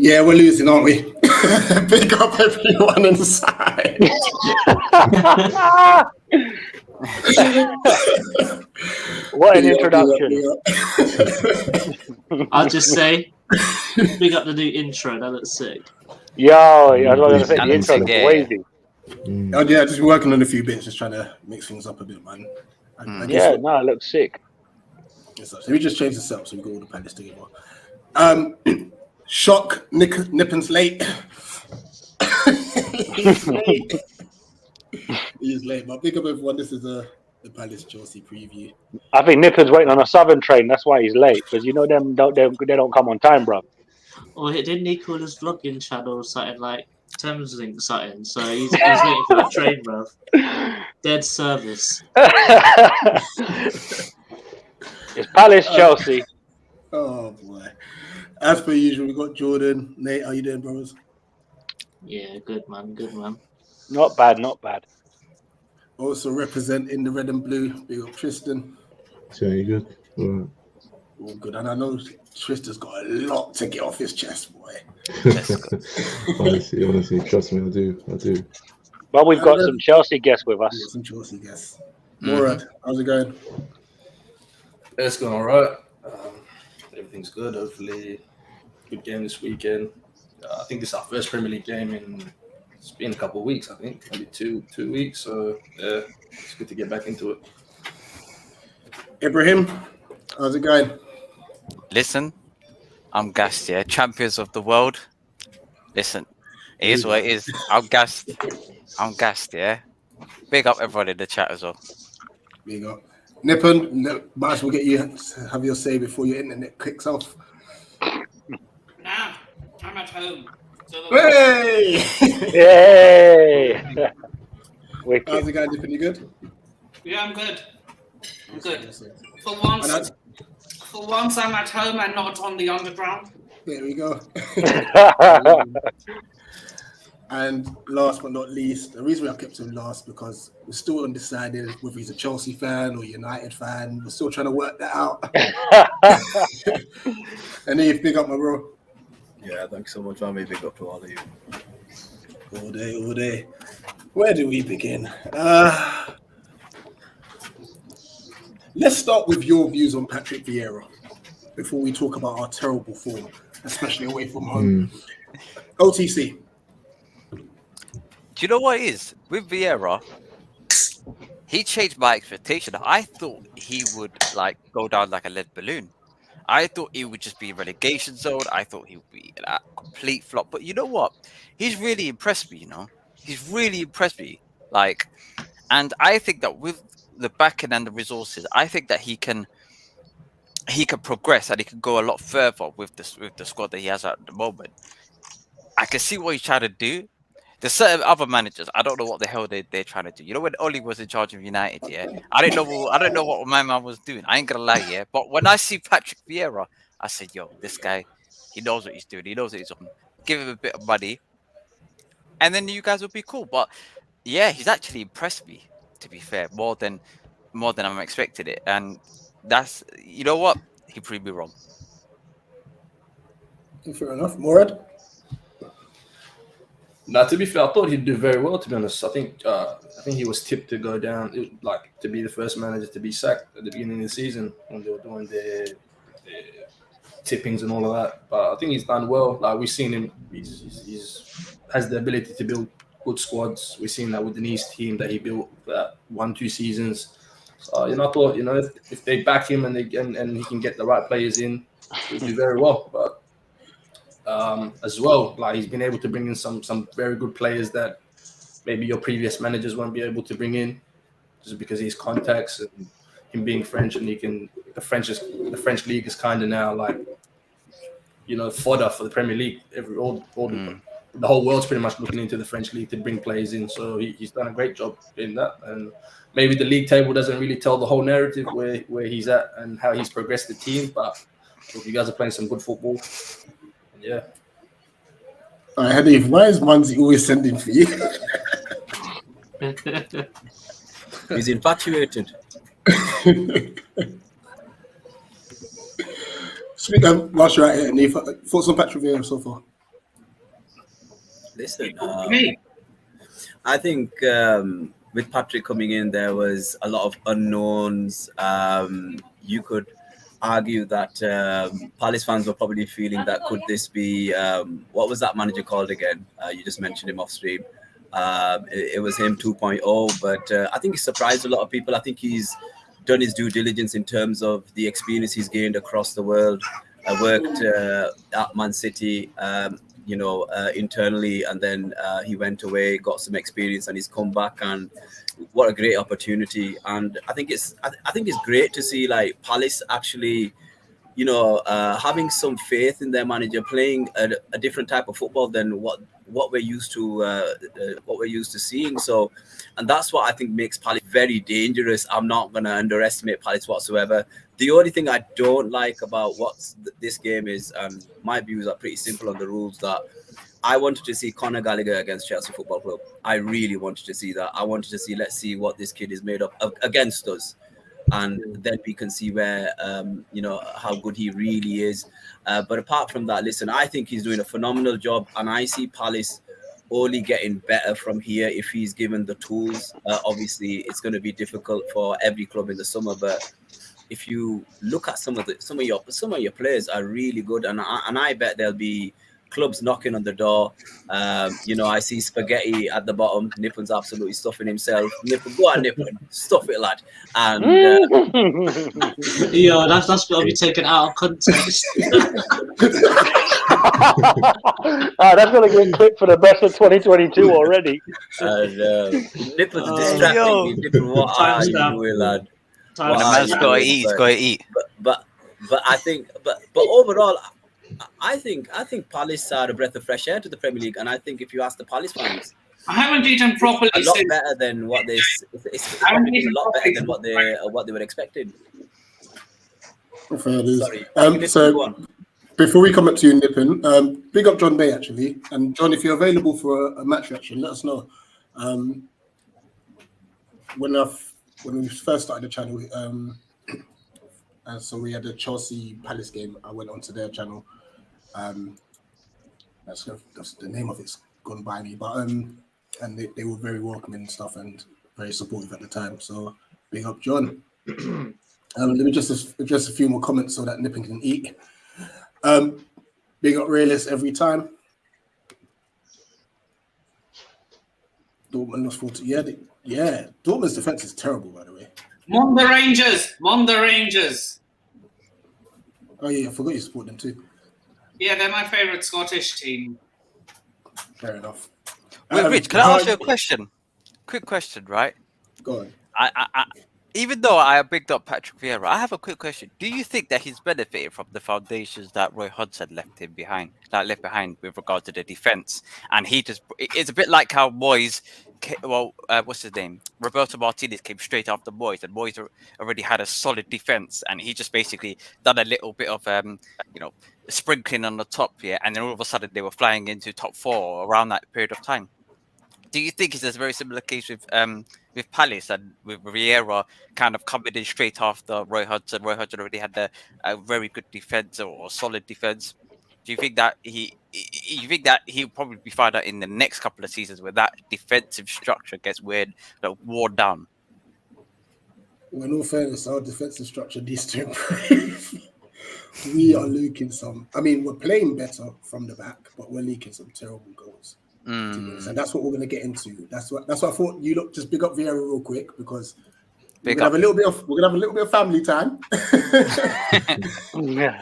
Yeah, we're losing, aren't we? Big up everyone inside. What an introduction. I'll just say, big up the new intro. That looks sick. Yo, I was going to say, the intro looks wavy. Oh, yeah, just working on a few bits, just trying to mix things up a bit, man. Yeah, no, it looks sick. So we just changed the setup so we got all the palace together. Shock, Nippin's late. He's late. He's late, but big up everyone. This is the Palace Chelsea preview. I think Nippin's waiting on a southern train. That's why he's late, because you know they don't come on time, bro. Or didn't he call his vlogging channel something like Thameslink something? So he's waiting for the train, bro. Dead service. It's Palace Chelsea. Oh boy. As per usual, we got Jordan. Nate, how you doing, brothers? Yeah, good man, good man. Not bad, not bad. Also representing the red and blue, big up Tristan. So you good? All right. All good. And I know Tristan's got a lot to get off his chest, boy. honestly, trust me, I do. But we've got some Chelsea guests with us. Some Chelsea guests. Morad, how's it going? It's going all right. Everything's good. Hopefully, good game this weekend. I think this is our first Premier League game it's been a couple of weeks. I think maybe two weeks. So yeah, it's good to get back into it. Ibrahim, how's it going? Listen, I'm gassed. Yeah, champions of the world. Listen, it is what it is. I'm gassed. Yeah. Big up everyone in the chat as well. Big up. Nippon, might as well get you have your say before your internet kicks off. Nah, I'm at home. So Hey! Yay! How's it going, Nippon? You good? Yeah, I'm good. I'm good. For once, I'm at home and not on the underground. There we go. And last but not least, the reason I kept him last because we're still undecided whether he's a Chelsea fan or United fan. We're still trying to work that out. And Eve, big up, my bro. Yeah, thanks so much, family. Big up to all of you. All day. Where do we begin? Let's start with your views on Patrick Vieira before we talk about our terrible form, especially away from home. OTC. Do you know what it is? With Vieira, he changed my expectation. I thought he would go down like a lead balloon. I thought it would just be a relegation zone. I thought he would be a complete flop. But you know what? He's really impressed me, He's really impressed me. And I think that with the backing and the resources, I think that he can progress and he can go a lot further with the squad that he has at the moment. I can see what he's trying to do. There's certain other managers, I don't know what the hell they're trying to do. You know, when Oli was in charge of United, yeah, I don't know what my man was doing. I ain't gonna lie, yeah. But when I see Patrick Vieira, I said, yo, this guy, he knows what he's doing. He knows what he's on. Give him a bit of money, and then you guys will be cool. But yeah, he's actually impressed me, to be fair, more than I'm expected it. And that's, you know what, he proved me wrong. Fair enough, Morad. Now, to be fair, I thought he'd do very well. To be honest, I think he was tipped to go down, to be the first manager to be sacked at the beginning of the season when they were doing their tippings and all of that. But I think he's done well. We've seen him; he's has the ability to build good squads. We've seen that with the Nice team that he built 1-2 seasons. So I thought if they back him and he can get the right players in, he'll do very well. But as well, he's been able to bring in some very good players that maybe your previous managers won't be able to bring in. just because he's contacts and him being French, and the French league is kind of now like, you know, fodder for the Premier League. The whole world's pretty much looking into the French league to bring players in. So he's done a great job in that. And maybe the league table doesn't really tell the whole narrative where he's at and how he's progressed the team. But look, you guys are playing some good football. And yeah. All right, Hanif, why is Munzi always sending for you? He's infatuated. Speak whilst you're out here, Hanif, thoughts on Patrick Vieira so far? Listen, I think with Patrick coming in, there was a lot of unknowns. You could argue that Palace fans were probably feeling that could this be what was that manager called again? You just mentioned him off stream. It was him 2.0, but I think he surprised a lot of people. I think he's done his due diligence in terms of the experience he's gained across the world. I worked at Man City, internally, and then he went away, got some experience, and he's come back. And what a great opportunity! And I think it's great to see like Palace actually, having some faith in their manager, playing a different type of football than what we're used to seeing. So, and that's what I think makes Palace very dangerous. I'm not going to underestimate Palace whatsoever. The only thing I don't like about this game is, my views are pretty simple on the rules, that I wanted to see Conor Gallagher against Chelsea Football Club. I really wanted to see that. I wanted to see, let's see what this kid is made of against us. And then we can see where, how good he really is. But apart from that, listen, I think he's doing a phenomenal job. And I see Palace only getting better from here if he's given the tools. Obviously, it's going to be difficult for every club in the summer. But if you look at some of your players are really good. And I bet there'll be clubs knocking on the door. I see Spaghetti at the bottom. Nippon's absolutely stuffing himself. Nippon, go on, Nippon, stuff it, lad. And yeah, that's got to be taken out of context. That's gonna get clipped for the best of 2022 already. Nippon's distracting me. Nippon, what are you doing, lad? When a man's got to eat, he's got to eat. But I think, but overall, I think Palace are a breath of fresh air to the Premier League, and I think if you ask the Palace fans, I haven't eaten properly. A lot better than what they. It's a lot better than what they were expecting. Sorry. So before we come up to you, Nippon, big up John Bay actually, and John, if you're available for a match reaction, let us know. When we first started the channel, so we had a Chelsea Palace game. I went onto their channel. That's the name of it's gone by me, but and they were very welcoming and stuff and very supportive at the time. So big up, John. Let me just address a few more comments so that Nippon can eat. Big up Realist every time. Dortmund lost 40. Yeah. Dortmund's defense is terrible, by the way. Mon the Rangers. Oh yeah, I forgot you support them too. Yeah, they're my favourite Scottish team. Fair enough. Wait, Rich, can I ask you a question? Quick question, right? Go on. I even though I bigged up Patrick Vieira, I have a quick question. Do you think that he's benefited from the foundations that Roy Hodgson left behind with regard to the defense? And it's a bit like how Moyes, what's his name? Roberto Martinez came straight after Moyes, and Moyes already had a solid defense, and he just basically done a little bit of sprinkling on the top, and then all of a sudden they were flying into top 4 around that period of time. Do you think it's a very similar case with Palace and with Vieira kind of coming in straight after Roy Hodgson? Roy Hodgson already had a very good defense or solid defense. Do you think that he'll probably be found out in the next couple of seasons where that defensive structure gets worn down? Well, in all fairness, our defensive structure needs to improve. We are leaking some. I mean, we're playing better from the back, but we're leaking some terrible goals. And that's what we're going to get into. That's what I thought. You look, just big up Vieira real quick, because We're gonna have a little bit of family time, Yeah.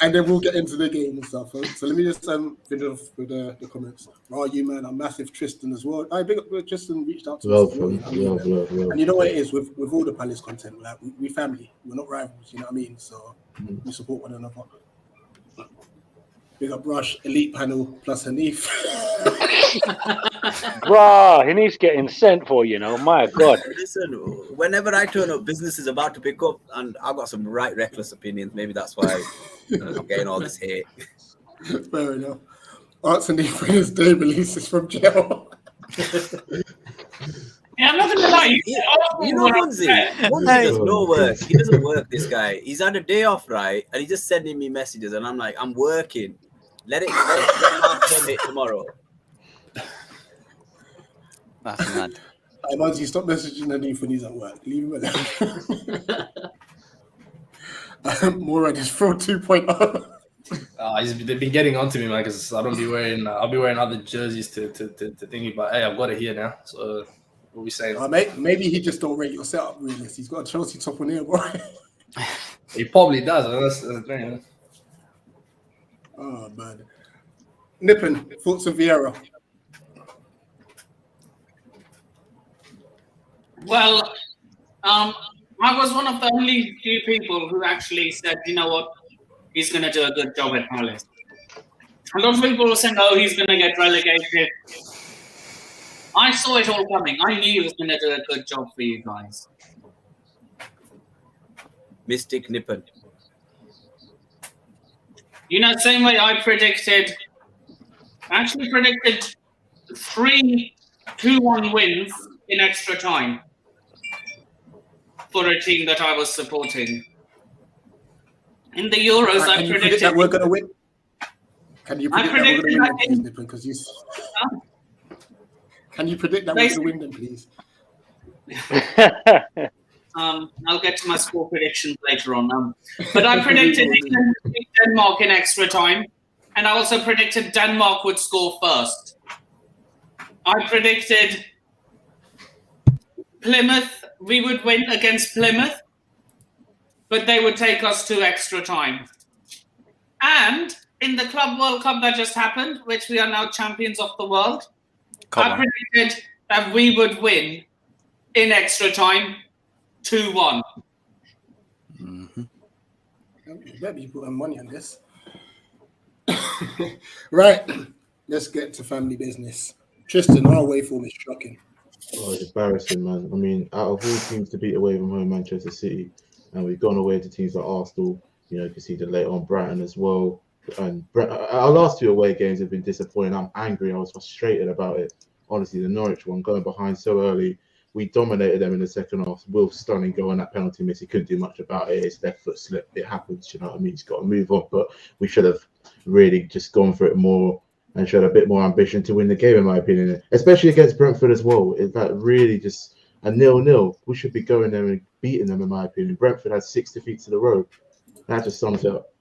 and then we'll get into the game and stuff. So let me just finish off with the comments. Oh, you man, I'm massive Tristan as well. I big up Tristan reached out to us as well. You know what I mean? And you know what it is with all the Palace content, like we family, we're not rivals. You know what I mean? So we support one another. Big up Rush, Elite Panel plus Hanif. Bruh, Hanif's getting sent for, you know. My God. Listen, whenever I turn up, business is about to pick up, and I've got some right reckless opinions. Maybe that's why I'm getting all this hate. Fair enough. Arts and for his day releases from jail. Yeah, I'm not gonna lie. You know, Munzi does no work. He doesn't work, this guy. He's had a day off, right? And he's just sending me messages, and I'm like, I'm working. Let it terminate tomorrow. That's mad. Munzi, stop messaging Hanif when he's at work. Leave him alone. More on his fraud 2.0. They've been getting onto me, man, because I don't be wearing. I'll be wearing other jerseys to thingy, but hey, I've got it here now. So what are we saying? Maybe he just don't rate your setup, really. He's got a Chelsea top on here, boy. He probably does. That's the thing. Oh man. Nippon, thoughts of Vieira? Well, I was one of the only few people who actually said, you know what, he's going to do a good job at Palace. A lot of people were saying, oh, he's going to get relegated. I saw it all coming. I knew he was going to do a good job for you guys. Mystic Nippon. You know, same way I predicted 3 2-1 wins in extra time for a team that I was supporting. In the Euros, I predicted that we're going to win. Can you predict that we're going to win, Nippon? Can you predict that we're going to win them, please? I'll get to my score predictions later on. But I predicted England to beat Denmark in extra time, and I also predicted Denmark would score first. I predicted Plymouth, we would win against Plymouth, but they would take us to extra time. And in the Club World Cup that just happened, which we are now champions of the world, I predicted that we would win in extra time 2-1. Mm-hmm. You better be putting money on this. Right, let's get to family business. Tristan, our away form is shocking. Oh, it's embarrassing, man. I mean, out of all teams to beat away from home, Manchester City, and we've gone away to teams like Arsenal, you know, you can see the later on Brighton as well. And our last 2 away games have been disappointing. I'm angry. I was frustrated about it. Honestly, the Norwich one, going behind so early, we dominated them in the second half. Will stunning goal on that penalty miss. He couldn't do much about it. His left foot slipped. It happens, you know what I mean? He's got to move on. But we should have really just gone for it more and showed a bit more ambition to win the game, in my opinion. Especially against Brentford as well. It's like really just a 0-0. We should be going there and beating them, in my opinion. Brentford had 6 defeats in a row. That just sums up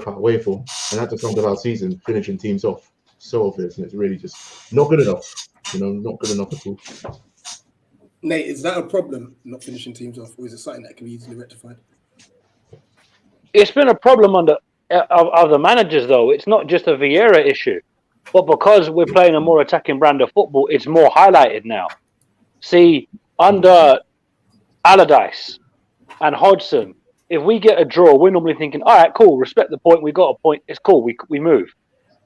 our way form, and that just sums up our season, finishing teams off so obvious, and it's really just not good enough. You know, not good enough at all. Nate, is that a problem, not finishing teams off, or is it something that can be easily rectified? It's been a problem of the managers, though. It's not just a Vieira issue, but because we're playing a more attacking brand of football, it's more highlighted now. See, under Allardyce and Hodgson, if we get a draw, we're normally thinking, all right, cool, respect the point, we got a point, it's cool, we move.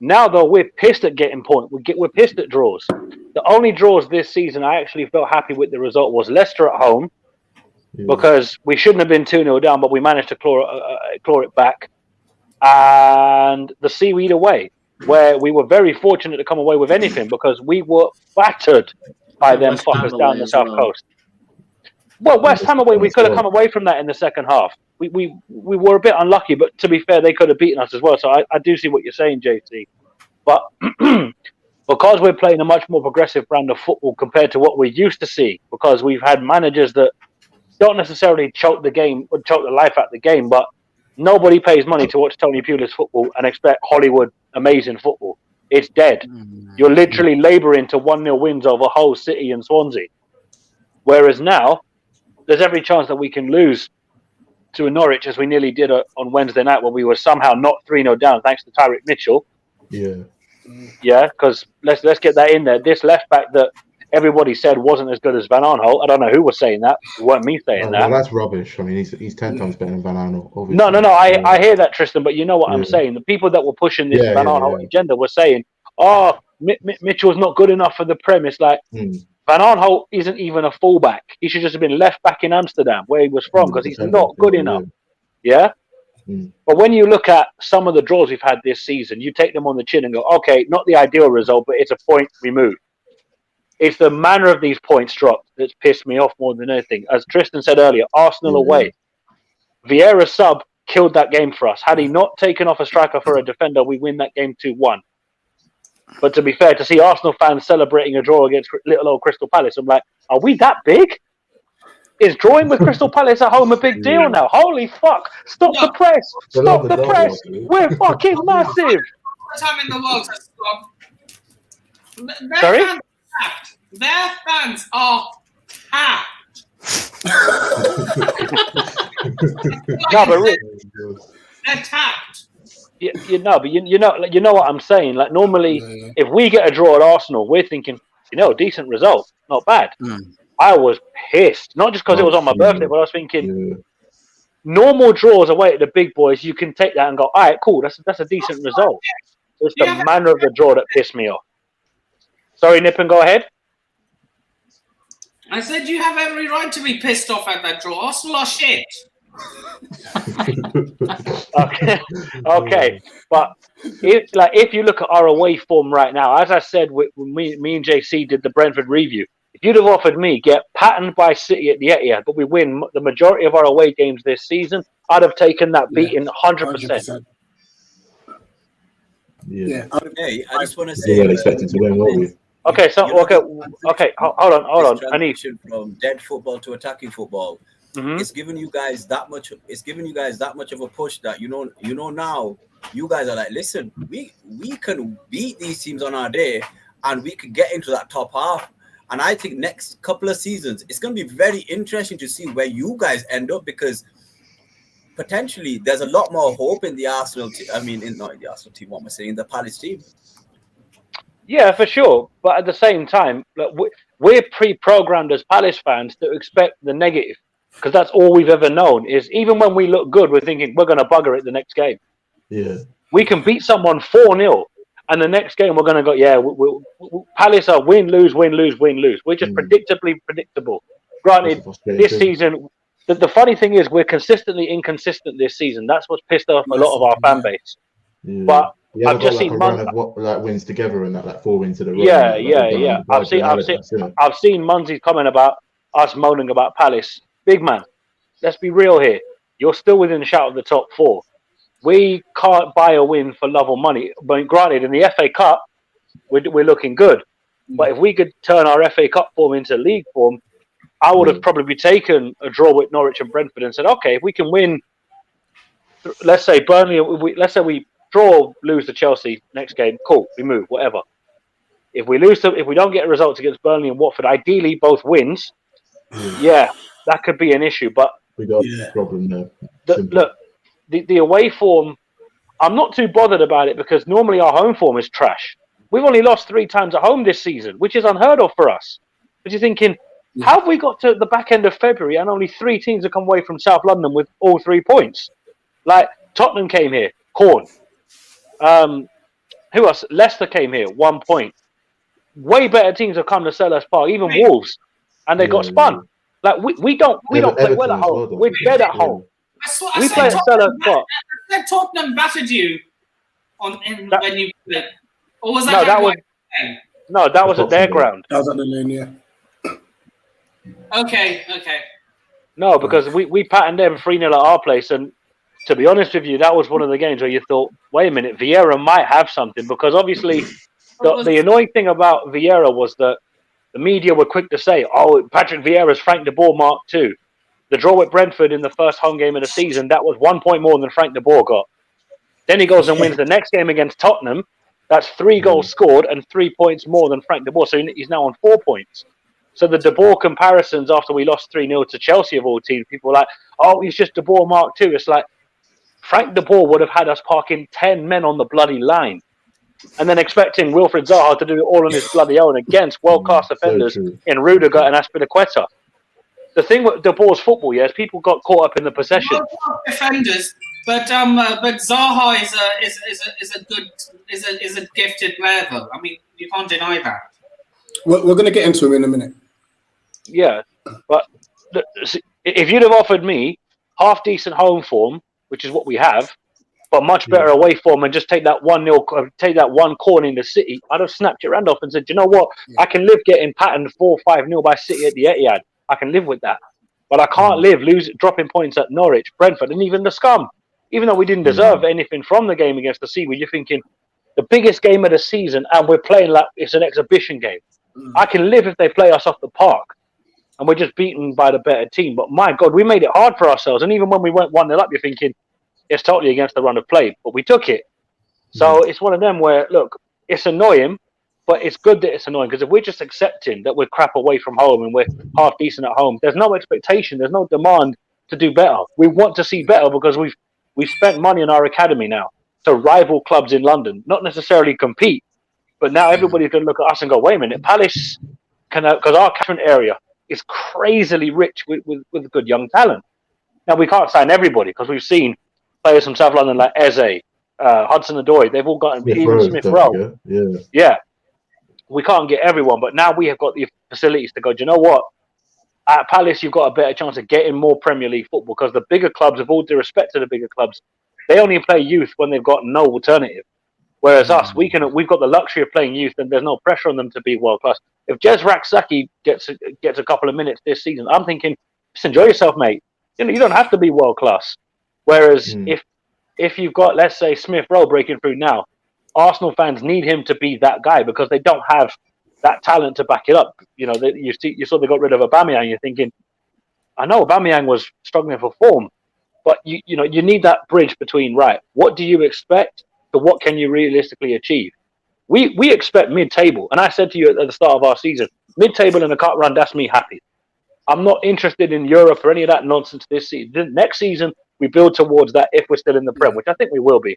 Now, though, we're pissed at getting points. We're pissed at draws. The only draws this season I actually felt happy with the result was Leicester at home, because we shouldn't have been 2-0 down, but we managed to claw it back. And the Seaweed away, where we were very fortunate to come away with anything, because we were battered by them fuckers down the south coast. Well, West Ham away, we could have come away from that in the second half. We were a bit unlucky, but to be fair, they could have beaten us as well. So I do see what you're saying, JC. But because we're playing a much more progressive brand of football compared to what we used to see, because we've had managers that don't necessarily choke the game or choke the life out of the game, but nobody pays money to watch Tony Pulis football and expect Hollywood amazing football. It's dead. You're literally labouring to 1-0 wins over Hull, City and Swansea. Whereas now, there's every chance that we can lose to a Norwich as we nearly did on Wednesday night, where we were somehow not 3-0 down thanks to Tyreek Mitchell. Yeah. Yeah, because let's get that in there. This left back that everybody said wasn't as good as Van Aanholt. I don't know who was saying that. It weren't me saying Well, that. that's rubbish. I mean, he's 10 times better than Van Aanholt. Obviously. No. I hear that, Tristan, but you know what I'm saying. The people that were pushing this Van Aanholt agenda were saying, "Oh, Mitchell's not good enough for the Prem." It's like Van Aanholt isn't even a fullback. He should just have been left back in Amsterdam, where he was from, because he's not good enough. Yeah. But when you look at some of the draws we've had this season, you take them on the chin and go, okay, not the ideal result, but it's a point removed. It's the manner of these points dropped that's pissed me off more than anything. As Tristan said earlier, Arsenal away. Vieira sub killed that game for us. Had he not taken off a striker for a defender, we win that game 2-1. But to be fair, to see Arsenal fans celebrating a draw against little old Crystal Palace, I'm like, are we that big? Is drawing with Crystal Palace at home a big deal now? Holy fuck! Stop the press! Stop the press! We're fucking massive! The time in the world to stop. Sorry? Their fans are packed. No, but really, they're tapped. you know what I'm saying. Like normally, if we get a draw at Arsenal, we're thinking, decent result, not bad. I was pissed, not just because it was on my birthday, but I was thinking, normal draws away at the big boys, you can take that and go, all right, cool, that's a decent result. It's the manner of the draw that pissed me off. Sorry, Nippon, go ahead. I said you have every right to be pissed off at that draw. Arsenal are shit. Okay, but if you look at our away form right now, as I said, when me and JC did the Brentford review, if you'd have offered me get patterned by City at the Etihad, but we win the majority of our away games this season, I'd have taken that beating 100%. Yeah. Hey, I just want to say, we weren't expecting to win, were we? Okay, so okay, hold on. I need from dead football to attacking football. It's giving you guys that much. It's giving you guys that much of a push that you know now. You guys are like, listen, we can beat these teams on our day, and we could get into that top half. And I think next couple of seasons, it's going to be very interesting to see where you guys end up, because potentially there's a lot more hope in the Arsenal team. I mean, not in the Arsenal team. What am I saying? In the Palace team. Yeah, for sure. But at the same time, look, we're pre-programmed as Palace fans to expect the negative, because that's all we've ever known. Is even when we look good, we're thinking we're going to bugger it the next game. Yeah, we can beat someone 4-0, and the next game we're going to go, Palace are win, lose, win, lose, win, lose. We're just predictably predictable. Granted, this season, the funny thing is we're consistently inconsistent this season. That's what's pissed off a lot of our fan base. Yeah. But I've just like seen a run of wins together and that 4 wins to the row. Yeah. I've seen Munzie comment about us moaning about Palace. Big man, let's be real here. You're still within the shout of the top 4. We can't buy a win for love or money. But granted, in the FA Cup, we're looking good. But if we could turn our FA Cup form into league form, I would have probably taken a draw with Norwich and Brentford and said, okay, if we can win, let's say Burnley, let's say we draw, lose to Chelsea next game, cool, we move, whatever. If we don't get results against Burnley and Watford, ideally both wins, that could be an issue. But we got a problem there. Look, the away form, I'm not too bothered about it, because normally our home form is trash. We've only lost 3 times at home this season, which is unheard of for us. But you're thinking, how have we got to the back end of February and only 3 teams have come away from South London with all 3 points? Like Tottenham came here, Corn. Who else? Leicester came here, 1 point. Way better teams have come to Selhurst Park, even Wolves, and they got spun. Like we don't play well at home. We're dead at home. We play at Selhurst Park. I said Tottenham battered you when you played. Or was that? That was at their ground. That was at the lane, yeah. Okay. No, because we patterned them 3-0 at our place, and to be honest with you, that was one of the games where you thought, wait a minute, Vieira might have something, because obviously the annoying thing about Vieira was that the media were quick to say, oh, Patrick Vieira's Frank de Boer Mark II. The draw with Brentford in the first home game of the season, that was 1 point more than Frank de Boer got. Then he goes and wins the next game against Tottenham. That's 3 goals scored and 3 points more than Frank de Boer. So he's now on 4 points. So the De Boer comparisons after we lost 3-0 to Chelsea of all teams, people were like, oh, he's just De Boer Mark II. It's like, Frank De Boer would have had us parking 10 men on the bloody line. And then expecting Wilfred Zaha to do it all on his bloody own against world-class defenders in Rudiger and Aspilicueta. The thing with De Boer's football, is people got caught up in the possession. Defenders, but Zaha is a gifted player, though. I mean, you can't deny that. We're going to get into him in a minute. Yeah, but if you'd have offered me half-decent home form, which is what we have, but much better away form, and just take that 1-0, take that one corner in the City, I'd have snapped your hand off and said, you know what? I can live getting patterned 4-5-0 by City at the Etihad. I can live with that. But I can't live dropping points at Norwich, Brentford, and even the scum. Even though we didn't deserve anything from the game against the Seaweed, you're thinking, the biggest game of the season, and we're playing like it's an exhibition game. I can live if they play us off the park, and we're just beaten by the better team. But my God, we made it hard for ourselves. And even when we went 1-0 up, you're thinking, it's totally against the run of play, but we took it. So it's one of them where, look, it's annoying, but it's good that it's annoying, because if we're just accepting that we're crap away from home and we're half decent at home, there's no expectation, there's no demand to do better. We want to see better because we've spent money on our academy now to rival clubs in London, not necessarily compete, but now everybody's going to look at us and go, wait a minute, Palace can, because our catchment area is crazily rich with good young talent. Now we can't sign everybody because we've seen players from South London like Eze, Hudson-Odoi, they've all gotten Smith Rowe. Yeah. We can't get everyone, but now we have got the facilities to go, do you know what? At Palace, you've got a better chance of getting more Premier League football, because the bigger clubs, with all due respect to the bigger clubs, they only play youth when they've got no alternative. Whereas us, we've got the luxury of playing youth, and there's no pressure on them to be world class. If Jez Raksaki gets a couple of minutes this season, I'm thinking, just enjoy yourself, mate. You don't have to be world class. Whereas if you've got, let's say, Smith Rowe breaking through now, Arsenal fans need him to be that guy, because they don't have that talent to back it up. You saw they got rid of Aubameyang. You're thinking, I know Aubameyang was struggling for form, but you need that bridge between, right, what do you expect to what can you realistically achieve? We expect mid-table, and I said to you at the start of our season, mid-table in a cut run, that's me happy. I'm not interested in Europe or any of that nonsense this season. Next season, we build towards that if we're still in the Prem, which I think we will be.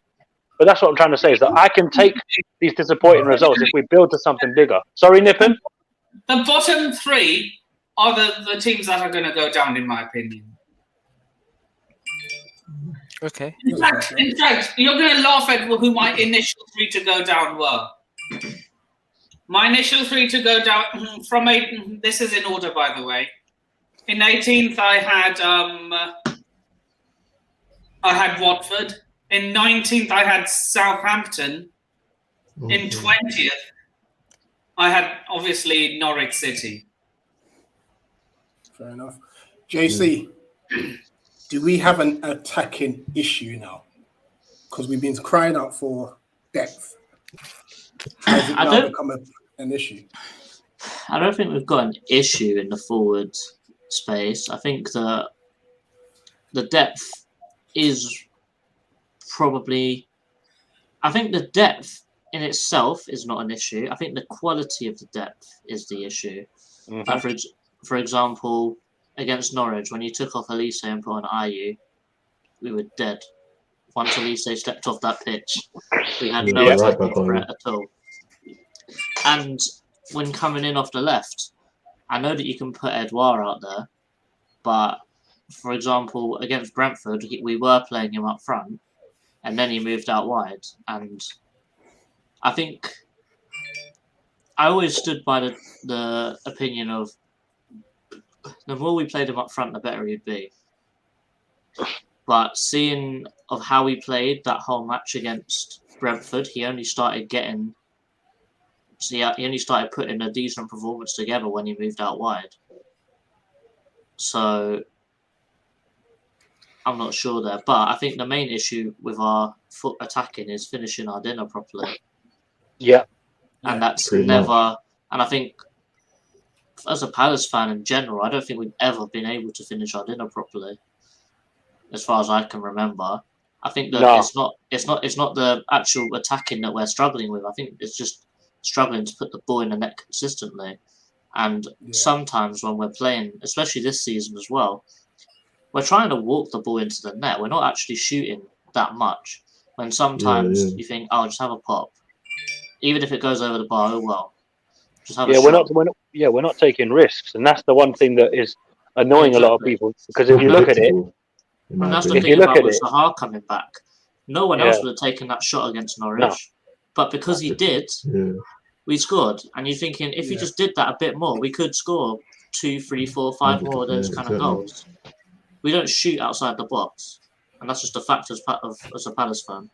But that's what I'm trying to say, is that I can take these disappointing results if we build to something bigger. Sorry, Nippon? The bottom three are the teams that are going to go down, in my opinion. Okay. In fact, you're going to laugh at who my initial three to go down were. My initial three to go down this is in order, by the way. In 18th, I had Watford. In 19th, I had Southampton. In 20th, I had, obviously, Norwich City. Fair enough. JC, do we have an attacking issue now? Because we've been crying out for depth. Has it now become an issue? I don't think we've got an issue in the forward space. I think the depth is probably... I think the depth in itself is not an issue. I think the quality of the depth is the issue. Like for example, against Norwich, when you took off Elise and put on Ayew, we were dead. Once Elise stepped off that pitch, we had no attacking threat at all. And when coming in off the left, I know that you can put Edouard out there, but for example, against Brentford, we were playing him up front, and then he moved out wide. And I think I always stood by the opinion of the more we played him up front, the better he'd be. But seeing of how he played that whole match against Brentford, he only started putting a decent performance together when he moved out wide. So I'm not sure there. But I think the main issue with our foot attacking is finishing our dinner properly. Yeah. And that's never... And I think as a Palace fan in general, I don't think we've ever been able to finish our dinner properly, as far as I can remember. I think that it's not the actual attacking that we're struggling with. I think it's just struggling to put the ball in the net consistently. And sometimes when we're playing, especially this season as well, we're trying to walk the ball into the net. We're not actually shooting that much. When sometimes you think, "Oh, just have a pop," even if it goes over the bar. Oh well, just have a shot. We're not taking risks, and that's the one thing that is annoying a lot of people. Because if you look at it, and that's the thing about with Sahar coming back. No one else would have taken that shot against Norwich, but because he did, we scored. And you're thinking, if he just did that a bit more, we could score 2, 3, 4, 5 more of those kind of goals. We don't shoot outside the box, and that's just a fact as a Palace fan.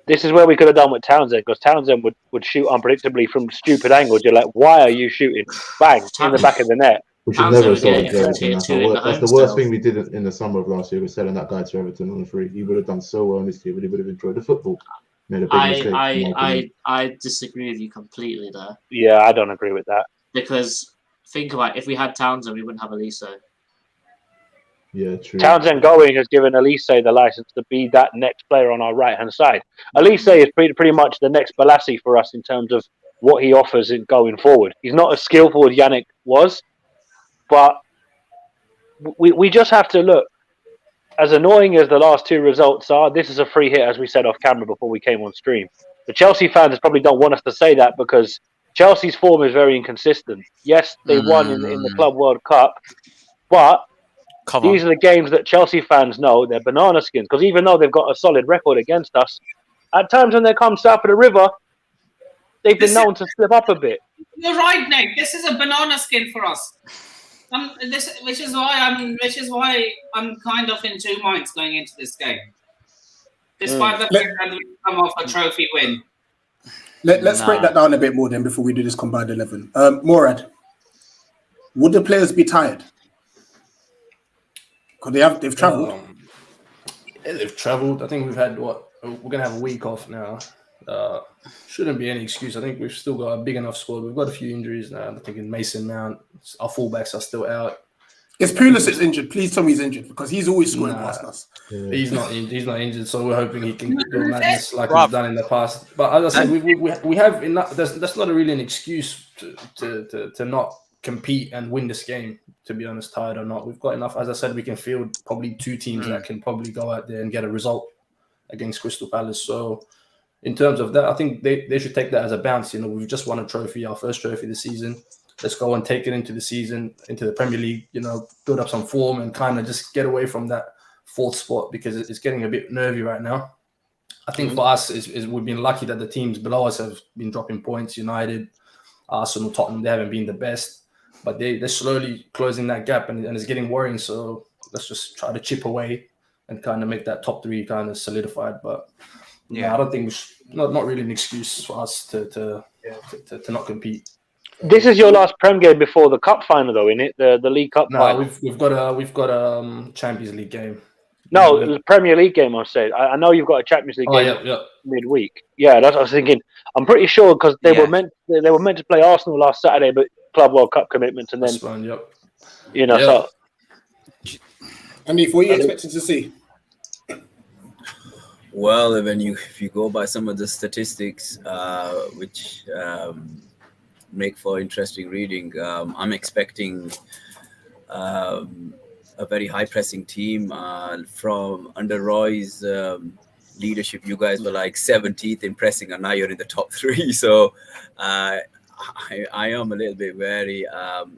This is where we could have done with Townsend, because Townsend would shoot unpredictably from stupid angles. You're like, why are you shooting? Bang, in the back of the net. We should never have sold him to Everton. That's the worst thing we did in the summer of last year, was selling that guy to Everton on free. He would have done so well in this team, but he would have enjoyed the football. Made a big mistake. I disagree with you completely there. Yeah, I don't agree with that. Because think about it, if we had Townsend, we wouldn't have Elise. Yeah, true. Townsend going has given Elise the license to be that next player on our right-hand side. Elise is pretty much the next Balassi for us in terms of what he offers in going forward. He's not as skillful as Yannick was, but we just have to look. As annoying as the last 2 results are, this is a free hit, as we said off camera before we came on stream. The Chelsea fans probably don't want us to say that because Chelsea's form is very inconsistent. Yes, they won in the Club World Cup, but these are the games that Chelsea fans know they're banana skins. Because even though they've got a solid record against us, at times when they come south of the river, they've been known to slip up a bit. You're right, Nick. This is a banana skin for us. Which is why I'm kind of in 2 minds going into this game, despite the fact that we come off a trophy win. Let's break that down a bit more then before we do this combined 11. Morad, would the players be tired? Because they've travelled. They've travelled. I think we've had we're gonna have a week off now. Shouldn't be any excuse. I think we've still got a big enough squad. We've got a few injuries now. I'm thinking Mason Mount. Our fullbacks are still out. If Pulisic injured, please tell me he's injured because he's always scoring past us. Yeah. He's not injured, so we're hoping he can do madness like he's done in the past. But as I said, we have enough. That's not really an excuse to not compete and win this game. To be honest, tired or not, we've got enough. As I said, we can field probably 2 teams that can probably go out there and get a result against Crystal Palace. So in terms of that, I think they should take that as a bounce. You know, we've just won a trophy, our first trophy this season. Let's go and take it into the season, into the Premier League, you know, build up some form and kind of just get away from that 4th spot because it's getting a bit nervy right now. I think for us, we've been lucky that the teams below us have been dropping points. United, Arsenal, Tottenham, they haven't been the best, but they're slowly closing that gap and it's getting worrying. So let's just try to chip away and kind of make that top 3 kind of solidified. But yeah, I don't think not really an excuse for us to not compete. This is your last Prem game before the Cup final, though, isn't it? The League Cup final. No, we've got a Champions League game. No, the Premier League game. I said. I know you've got a Champions League game midweek. Yeah, that's what I was thinking. I'm pretty sure because they were meant to play Arsenal last Saturday, but Club World Cup commitments, and then So. Andy, what are you expecting to see? Well, if you go by some of the statistics, which make for interesting reading, I'm expecting a very high pressing team from under Roy's leadership. You guys were like 17th in pressing, and now you're in the top 3. So I am a little bit wary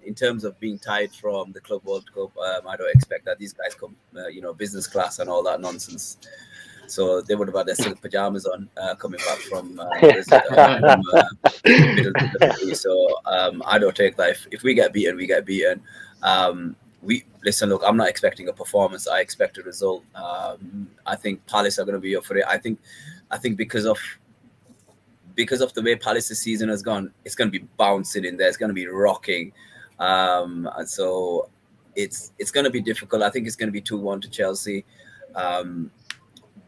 in terms of being tied from the Club World Cup. I don't expect that these guys come, business class and all that nonsense. So they would have had their silk pajamas on coming back from So I don't take that. If we get beaten, we get beaten. Look, I'm not expecting a performance. I expect a result. I think Palace are going to be up for it. I think because of the way Palace's season has gone, it's going to be bouncing in there. It's going to be rocking. And so it's going to be difficult. I think it's going to be 2-1 to Chelsea.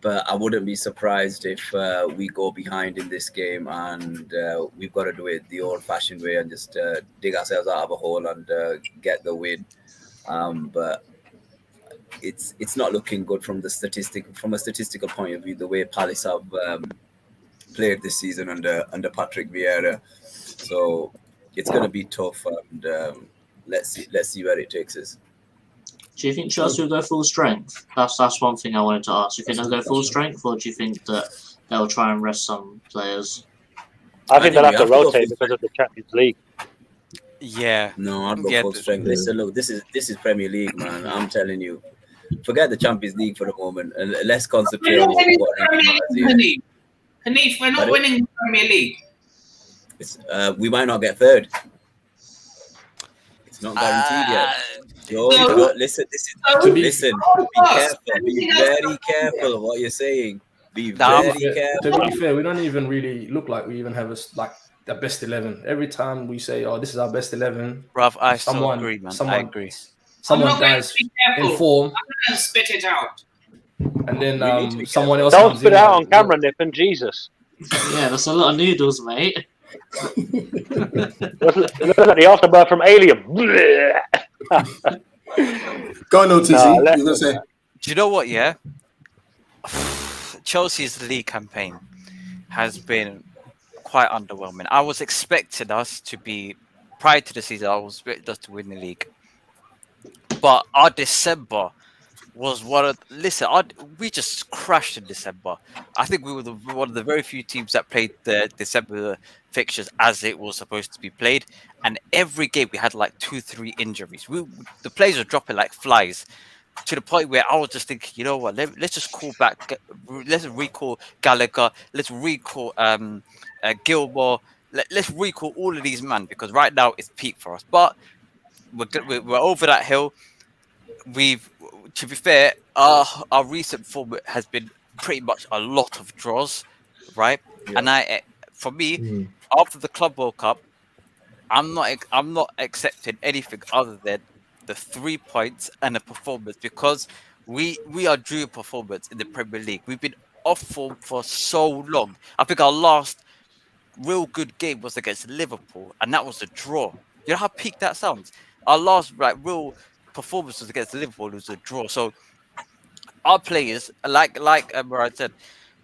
But I wouldn't be surprised if we go behind in this game and we've got to do it the old-fashioned way and just dig ourselves out of a hole and get the win. But it's not looking good from a statistical point of view, the way Palace have played this season under Patrick Vieira. So it's going to be tough, and let's see where it takes us. Do you think Chelsea will go full strength? That's one thing I wanted to ask. Do you think they'll go full strength, or do you think that they'll try and rest some players? I think they'll we have to have to go rotate full because of the Champions League. Yeah. No, I'll go Yeah, full strength. Listen, look, this is Premier League, man. I'm telling you. Forget the Champions League for the moment, and let's concentrate We're on not winning what the really Premier matters League, here. Hanif. We're not Pardon? winning the Premier League. We might not get third. It's not guaranteed yet. So, listen. Listen. Be careful. Be very careful of what you're saying. Be very careful. To be fair, we don't even really look like we even have the best 11. Every time we say, "Oh, this is our best 11," Bruv, I still agree, man. I agree. Someone dies in form, I'm going to spit it out. and then someone else Don't comes spit in. out on camera, Nip, and Jesus. Yeah, that's a lot of noodles, mate. Looks like the afterbirth from Alien. Go on, OTC. You're gonna say. Do you know what? Yeah, Chelsea's league campaign has been quite underwhelming. I was expecting us to be, prior to the season, I was expecting us to win the league, but our December was we just crashed in December. I think we were one of the very few teams that played the December fixtures as it was supposed to be played, and every game we had like 2-3 injuries. The players were dropping like flies, to the point where I was just thinking, you know what, let's just call back, let's recall Gallagher, let's recall Gilmore, let's recall all of these men, because right now it's peak for us. But we're over that hill. To be fair, our recent form has been pretty much a lot of draws, right? Yeah. And for me, after the Club World Cup, I'm not accepting anything other than the 3 points and a performance, because we are due a performance in the Premier League. We've been off form for so long. I think our last real good game was against Liverpool, and that was a draw. You know how peak that sounds? Our last real performance was against Liverpool. It was a draw. So our players, like Murad said,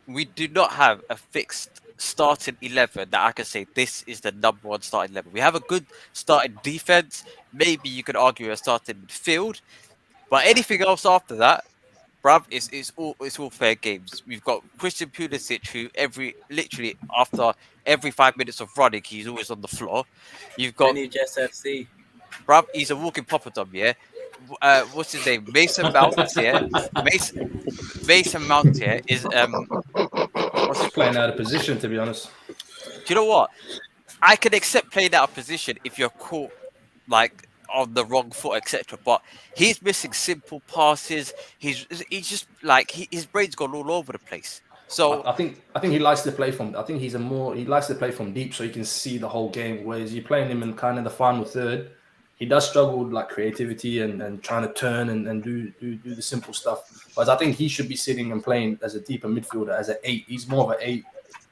we do not have a fixed starting 11 that I can say this is the number one starting 11. We have a good starting defense. Maybe you could argue a starting midfield, but anything else after that, bruv, it's all fair games. We've got Christian Pulisic, who literally after every 5 minutes of running, he's always on the floor. You've got FC. Bruv, he's a walking poppadom, yeah. What's his name? Mason Mount, yeah. Mason Mount, yeah, is what's he playing out of position? To be honest, do you know what? I can accept playing out of position if you're caught like on the wrong foot, etc. But he's missing simple passes. He's just like his brain's gone all over the place. So I think he likes to play from. I think he likes to play from deep, so he can see the whole game. Whereas you're playing him in kind of the final third, he does struggle with like creativity and trying to turn and do the simple stuff. But I think he should be sitting and playing as a deeper midfielder, as an 8. He's more of an 8,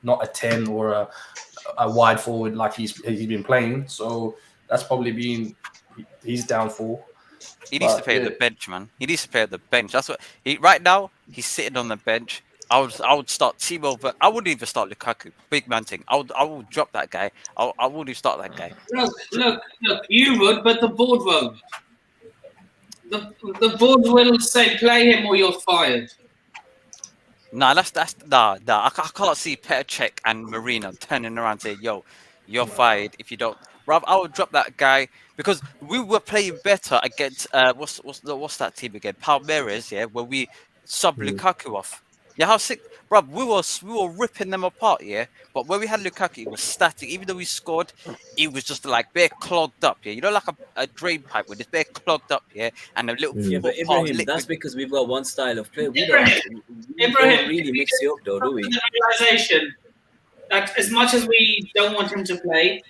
not a 10 or a wide forward like he's been playing. So that's probably been his downfall. He needs to play at the bench, man. He needs to play at the bench. That's what right now he's sitting on the bench. I would start Timo, but I wouldn't even start Lukaku. Big man thing. I would drop that guy. I wouldn't even start that guy. Look. You would, but the board won't. The board will say play him or you're fired. Nah, nah. I can't see Petr Cech and Marino turning around and saying, "Yo, you're fired if you don't." Rob, I would drop that guy because we were playing better against what's that team again? Palmeiras, yeah, where we subbed Lukaku off. Yeah, how sick, bro. We were ripping them apart, yeah. But when we had Lukaku, it was static. Even though we scored, it was just like bare clogged up, yeah. You know, like a drain pipe with this bare clogged up, yeah, and a little. Yeah, but Ibrahim, that's because we've got one style of play. We don't really mix it up, though, do we? The realization that as much as we don't want him to play,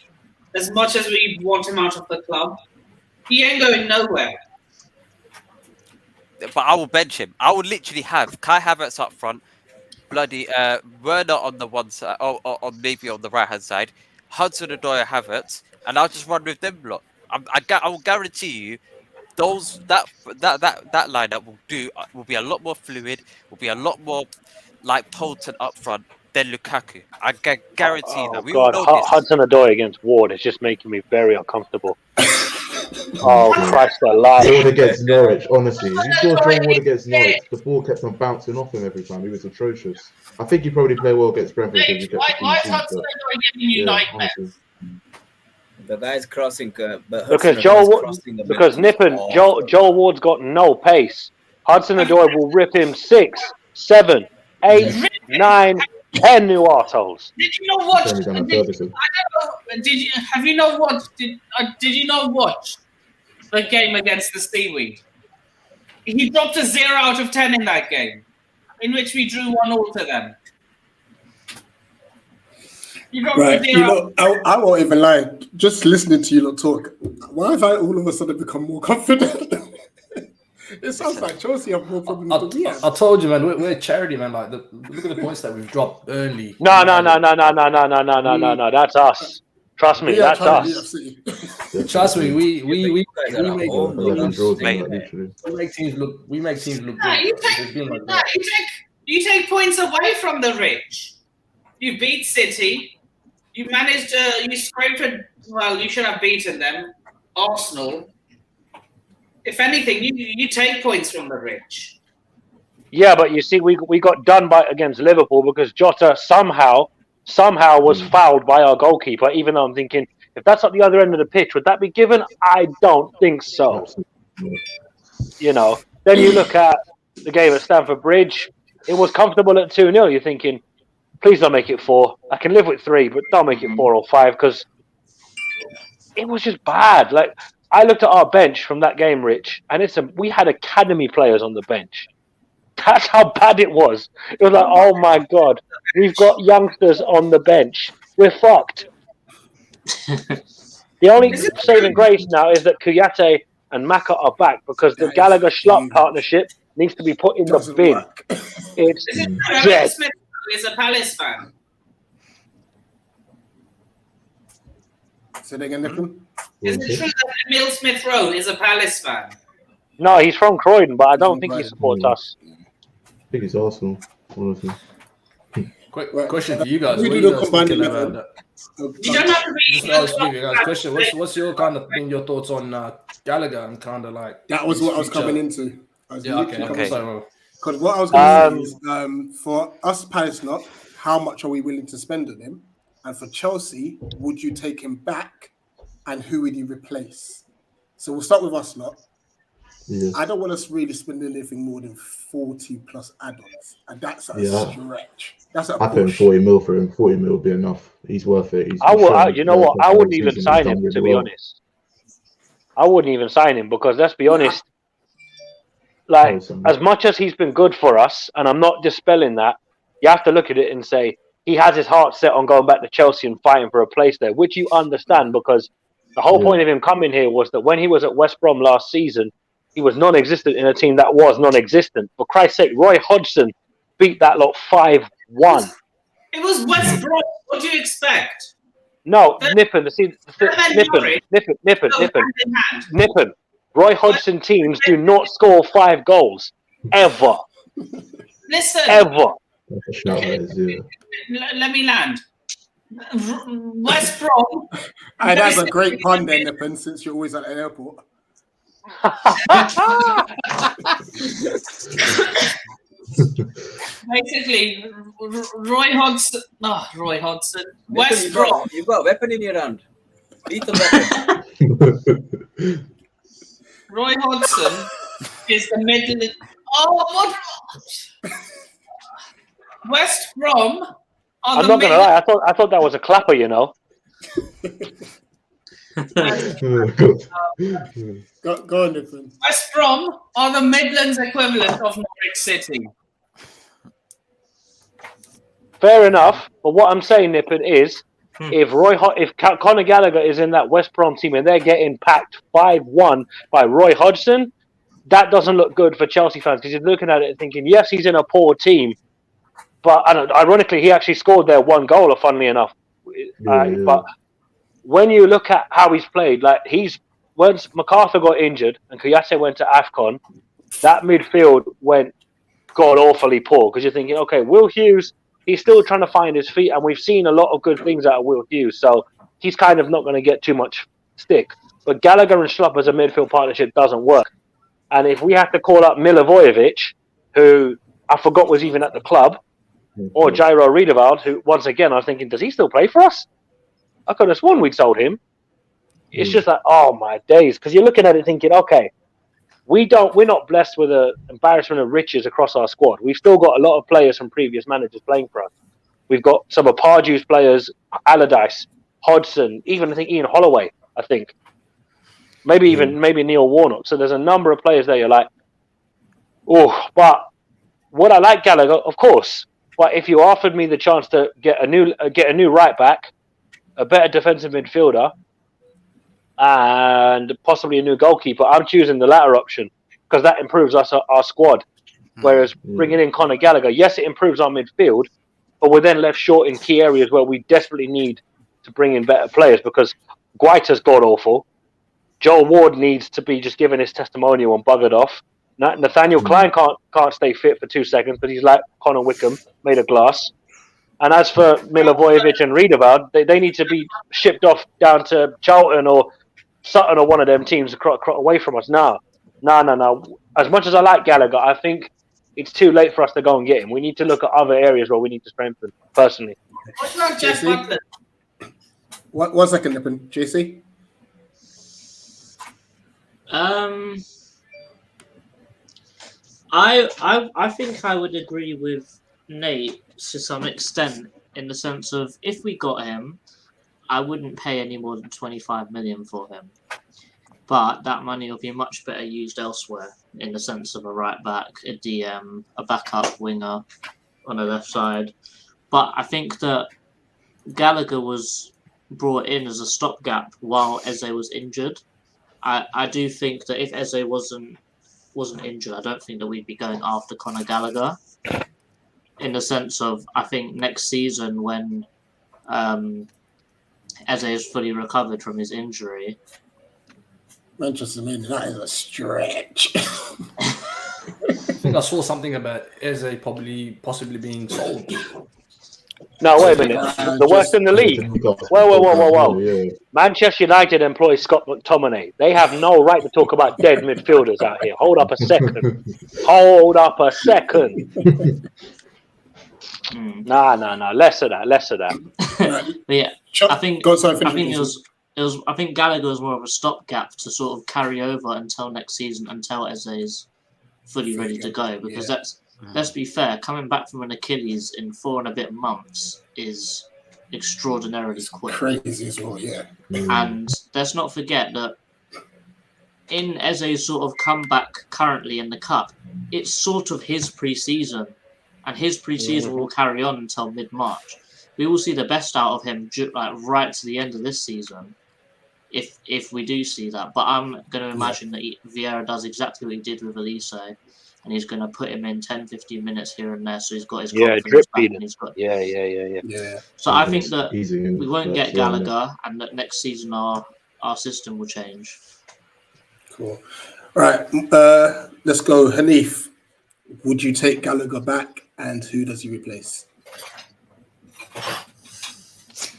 as much as we want him out of the club, he ain't going nowhere. But I will bench him. I would literally have Kai Havertz up front, bloody Werner on the one side, or maybe on the right hand side, Hudson-Odoi, Havertz, and I'll just run with them lot. I will guarantee you, that lineup will be a lot more fluid, will be a lot more like potent up front. than Lukaku. I guarantee that. We God, all know this. Hudson-Odoi against Ward is just making me very uncomfortable. Oh, Christ alive. Ward against Norwich, honestly. If you saw Joe Ward against Norwich, the ball kept on bouncing off him every time. He was atrocious. I think he probably played well against Brentford because he kept the Why is clean sheet, Hudson-Odoi giving you yeah, nightmares? honestly. The guy's crossing, but Because Hudson-Odoi because Nippon, Joel Ward's got no pace. Hudson-Odoi will rip him 6, 7, 8, 9, 10 new arseholes. Did you not watch? Only done at Ferguson. Have you not watched? Did you not watch the game against the Seaweed? He dropped a 0 out of 10 in that game, in which we drew 1-1 to them. You dropped Right, a 0. I won't even lie. Just listening to you lot talk, why have I all of a sudden become more confident? It sounds like Chelsea have more problems than we have. I told you, man, we're a charity, man. Like, look at the points that we've dropped early. No. That's us. Trust me, that's us. Trust me, we make teams look. We make teams look good. You take points away from the rich. You beat City. You managed to. You scraped it. Well, you should have beaten them. Arsenal. If anything, you take points from the rich. Yeah, but you see, we got done by against Liverpool because Jota somehow was fouled by our goalkeeper, even though I'm thinking, if that's at the other end of the pitch, would that be given? I don't think so. You know, then you look at the game at Stamford Bridge, it was comfortable at 2-0. You're thinking, please don't make it 4. I can live with 3, but don't make it 4 or 5 because it was just bad. Like, I looked at our bench from that game, Rich, and we had academy players on the bench. That's how bad it was. It was like, oh my God, we've got youngsters on the bench. We're fucked. The only saving grace now is that Kouyaté and Maka are back because the Gallagher-Schlupp partnership needs to be put in the bin. It's dead. Smith is a Palace fan. Say that again, Nippon? Is it true that Emile Smith Rowe is a Palace fan? No, he's from Croydon, but I don't think he supports us. I think it's Arsenal, honestly. Quick question to you guys. We What do are you not guys combine thinking it about with that? You don't have to be. Just ask you guys a question. What's your kind of your thoughts on Gallagher and kind of like That was what I was coming into. Okay. Because what I was going to say is, for us Palace lot, how much are we willing to spend on him? And for Chelsea, would you take him back? And who would he replace? So we'll start with us lot. Yeah. I don't want us really spend anything more than 40 plus add-ons, and that's a stretch. That's a I put 40 mil for him. 40 mil would be enough. He's worth it. You know what? I wouldn't even sign him, to be honest. I wouldn't even sign him because, let's be honest, like, as much as he's been good for us, and I'm not dispelling that, you have to look at it and say he has his heart set on going back to Chelsea and fighting for a place there, which you understand because the whole point of him coming here was that when he was at West Brom last season, he was non-existent in a team that was non-existent. For Christ's sake, Roy Hodgson beat that lot 5-1. It was West Brom. What do you expect? No, Nippon. Nippon. Roy Hodgson teams do not score 5 goals. Ever. Listen. Ever. Let me land. West Brom. That's a great pun there, Nippon, since you're always at the airport. Basically, Roy Hodgson. West Brom. You've got a weapon in your hand. Beat the weapon. Roy Hodgson is the middle. Oh, what? West Brom. I'm not gonna lie. I thought that was a clapper. You know. Go on, Nippon. West Brom are the Midlands equivalent of Norwich City. Fair enough, but what I'm saying, Nippon, is if Conor Gallagher is in that West Brom team and they're getting packed 5-1 by Roy Hodgson, that doesn't look good for Chelsea fans because you're looking at it and thinking, yes, he's in a poor team, but ironically, he actually scored their 1 goal, funnily enough. But when you look at how he's played, like once MacArthur got injured and Kouyaté went to AFCON, that midfield went god awfully poor because you're thinking, okay, Will Hughes he's still trying to find his feet, and we've seen a lot of good things out of Will Hughes, so he's kind of not going to get too much stick. But Gallagher and Schlupp as a midfield partnership doesn't work. And if we have to call up Milivojevic, who I forgot was even at the club, or Jairo Riedewald, who, once again, I was thinking, does he still play for us? I could have sworn we'd sold him. It's just like, oh my days, because you're looking at it thinking, okay, we're not blessed with an embarrassment of riches across our squad. We've still got a lot of players from previous managers playing for us. We've got some of Pardew's players, Allardyce, Hodgson, even I think Ian Holloway, maybe Neil Warnock. So there's a number of players there. You're like, oh, but would I like Gallagher? Of course. But if you offered me the chance to get a new right back, a better defensive midfielder, and possibly a new goalkeeper, I'm choosing the latter option because that improves our squad. Whereas bringing in Conor Gallagher, yes, it improves our midfield, but we're then left short in key areas where we desperately need to bring in better players because Guaita's god awful. Joel Ward needs to be just given his testimonial and buggered off. Nathaniel Klein can't stay fit for 2 seconds, but he's like Conor Wickham, made of glass. And as for Milivojevic and Riedewald, they need to be shipped off down to Charlton or Sutton or one of them teams away from us. No. As much as I like Gallagher, I think it's too late for us to go and get him. We need to look at other areas where we need to strengthen, personally. What about Jeff Butler? 1 second, JC. I think I would agree with Nate to some extent in the sense of if we got him, I wouldn't pay any more than 25 million for him. But that money will be much better used elsewhere in the sense of a right back, a DM, a backup winger on the left side. But I think that Gallagher was brought in as a stopgap while Eze was injured. I do think that if Eze wasn't injured, I don't think that we'd be going after Conor Gallagher. In the sense of, I think next season when Eze is fully recovered from his injury. Manchester United, that is a stretch. I think I saw something about Eze possibly being sold. No, wait a minute. The worst in the league. Whoa. Yeah. Manchester United employs Scott McTominay. They have no right to talk about dead midfielders out here. Hold up a second. Nah. Less of that. But yeah, I think Gallagher was more of a stopgap to sort of carry over until next season, until Eze is fully ready to go. Because let's be fair, coming back from an Achilles in 4 and a bit months is extraordinarily quick. Crazy as well, yeah. And let's not forget that in Eze's sort of comeback currently in the Cup, it's sort of his pre-season. And his pre-season will carry on until mid-March. We will see the best out of him right to the end of this season, if we do see that. But I'm going to imagine that Vieira does exactly what he did with Elise, and he's going to put him in 10, 15 minutes here and there, so he's got his confidence drip back. feeding. And he's got, Yeah. So I think that we won't get Gallagher, and that next season our system will change. Cool. All right, let's go. Hanif, would you take Gallagher back, and who does he replace?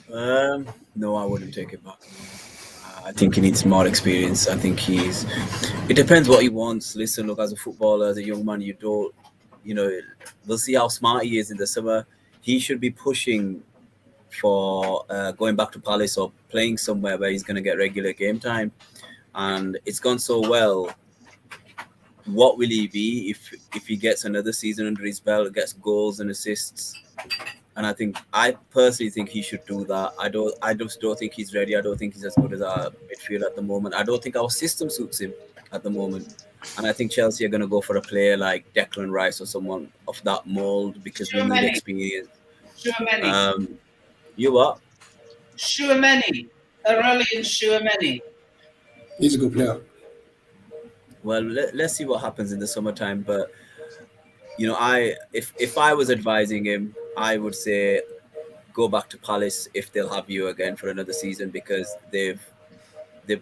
No, I wouldn't take it back. I think he needs more experience. I think it depends what he wants. Listen, look, as a footballer, as a young man, we'll see how smart he is in the summer. He should be pushing for going back to Palace or playing somewhere where he's going to get regular game time. And it's gone so well. What will he be if he gets another season under his belt, gets goals and assists? And I personally think he should do that. I just don't think he's ready. I don't think he's as good as our midfield at the moment. I don't think our system suits him at the moment. And I think Chelsea are going to go for a player like Declan Rice or someone of that mould because we need experience. You what? Chouameni. Aurelien Chouameni. He's a good player. Well, let's see what happens in the summertime. But if I was advising him, I would say go back to Palace if they'll have you again for another season because they've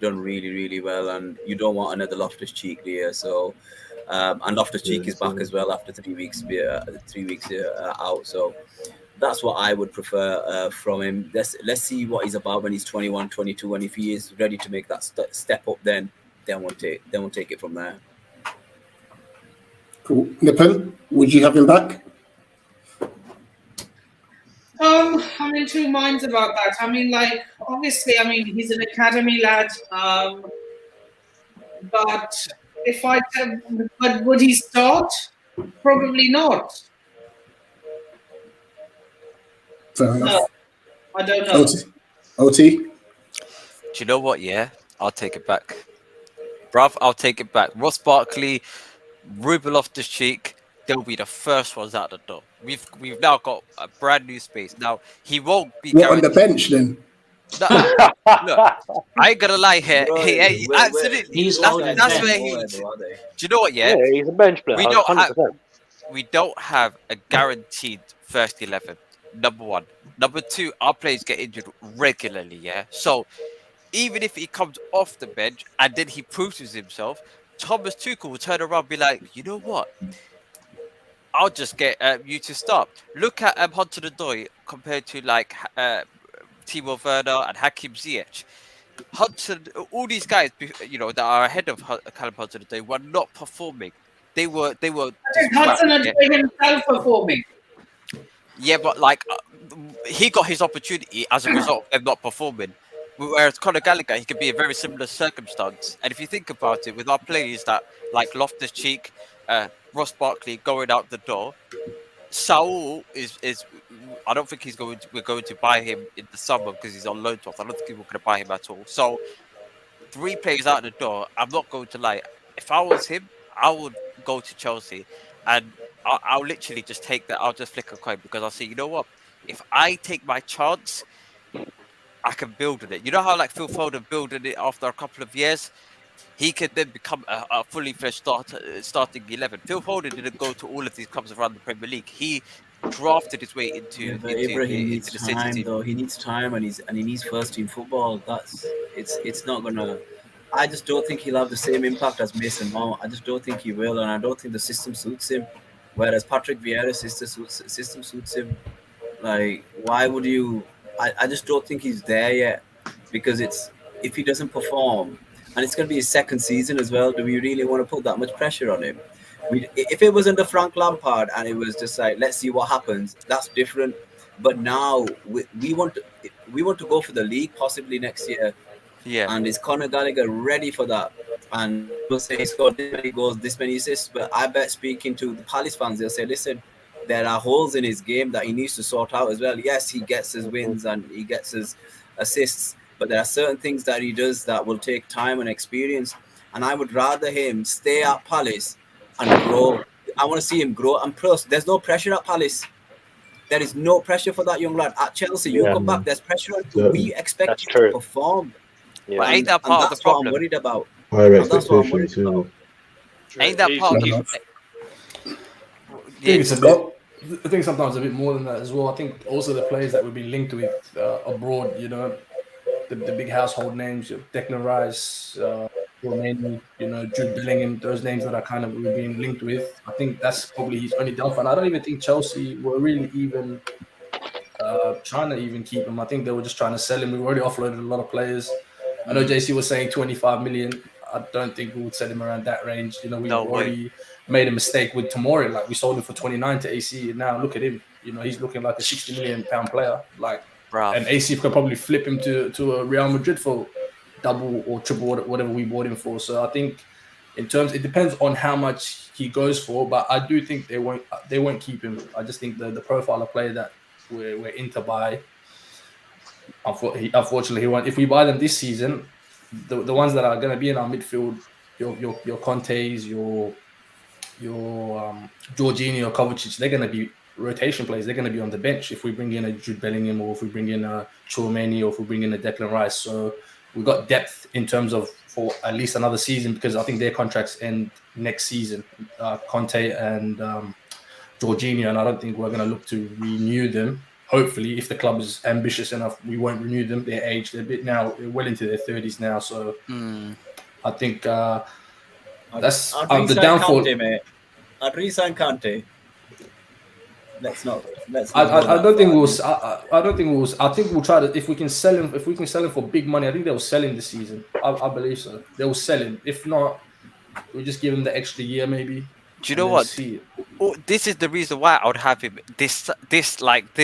done really, really well, and you don't want another Loftus-Cheek here. So, and Loftus-Cheek is back as well after 3 weeks. 3 weeks out. So that's what I would prefer from him. Let's see what he's about when he's 21, 22, and if he is ready to make that step up, then we'll take it from there. Cool. Nippon, would you have him back? I'm in two minds about that. I mean, like, obviously, I mean, he's an academy lad. But but would he start? Probably not. Fair enough. No, I don't know. OT? Do you know what? Yeah, I'll take it back. Bruv, I'll take it back. Ross Barkley, Ruben Loftus-Cheek, they'll be the first ones out the door. We've now got a brand new space. Now, he won't be What, on the bench then? No, look, I ain't gonna lie here. Absolutely. He's That's holding where bench. he's. Do you know what? Yeah, Yeah, he's a bench player. we don't 100%. we don't have a guaranteed first 11. Number one. Number two, our players get injured regularly. Yeah, so even if he comes off the bench and then he proves himself, Thomas Tuchel will turn around and be like, you know what? I'll just get you to start. Look at Hudson-Odoi compared to like Timo Werner and Hakim Ziyech. Hudson, all these guys, you know, that are ahead of Callum Hudson-Odoi were not performing. They were. Hudson-Odoi himself performing. Yeah, but like he got his opportunity as a result of them not performing. Whereas Conor Gallagher, he could be a very similar circumstance. And if you think about it, with our players that like Loftus-Cheek, Ross Barkley going out the door, Saul is I don't think we're going to buy him in the summer because he's on loan to us. I don't think we're going to buy him at all. So 3 players out the door. I'm not going to lie. If I was him, I would go to Chelsea, and I'll literally just take that. I'll just flick a coin because I'll say, you know what? If I take my chance, I can build on it. You know how like Phil Foden building it after a couple of years? He could then become a fully fledged starting 11. Phil Foden didn't go to all of these clubs around the Premier League. He drafted his way into Ibrahim needs the City time team. though. He needs time, and he needs first team football. It's not gonna. I just don't think he'll have the same impact as Mason Mount. I just don't think he will, and I don't think the system suits him. Whereas Patrick Vieira's system suits him. Like, why would you? I just don't think he's there yet, because if he doesn't perform, and it's going to be his second season as well. Do we really want to put that much pressure on him? If it was under Frank Lampard and it was just like, let's see what happens, that's different. But now we want to go for the league possibly next year. Yeah. And is Conor Gallagher ready for that? And we'll say he scored this many goals, this many assists. But I bet speaking to the Palace fans, they'll say, listen, there are holes in his game that he needs to sort out as well. Yes, he gets his wins and he gets his assists, but there are certain things that he does that will take time and experience. And I would rather him stay at Palace and grow. I want to see him grow. And plus, there's no pressure at Palace. There is no pressure for that young lad. At Chelsea, you come back, there's pressure. We expect you to perform. Yeah. But ain't that part of the problem? What I'm worried about. Higher expectation too. Ain't that part of I think sometimes a bit more than that as well. I think also the players that we've been linked with abroad, you know, the big household names, Declan Rice, Romania, you know, Jude Bellingham, those names that are kind of we've been linked with. I think that's probably his only downfall. And I don't even think Chelsea were really even trying to even keep him. I think they were just trying to sell him. We've already offloaded a lot of players. I know JC was saying 25 million. I don't think we would set him around that range. You know, we've already made a mistake with Tomori. Like, we sold him for 29 to AC, and now look at him. You know, he's looking like a 60 million pound player. Like, and AC could probably flip him to a Real Madrid for double or triple whatever we bought him for. So I think in terms, it depends on how much he goes for, but I do think they won't keep him. I just think the profile of player that we're in to buy, unfortunately he won't. If we buy them this season, the ones that are going to be in our midfield, your Contes, your Jorginho, Kovacic, they're going to be rotation players. They're going to be on the bench if we bring in a Jude Bellingham, or if we bring in a Chouameni, or if we bring in a Declan Rice. So we've got depth in terms of for at least another season, because I think their contracts end next season, Conte and Jorginho, and I don't think we're going to look to renew them. Hopefully, if the club is ambitious enough, we won't renew them. They're aged. They're well into their 30s now. So I think that's the downfall. I'd re-sign Kante. Let's not. Let's I, not. go I, I that don't think far. we'll. I don't think we'll. I think we'll try to. If we can sell him, for big money, I think they'll sell him this season. I believe so. They will sell him. If not, we'll just give him the extra year, maybe. Do you know what? This is the reason why I would have him this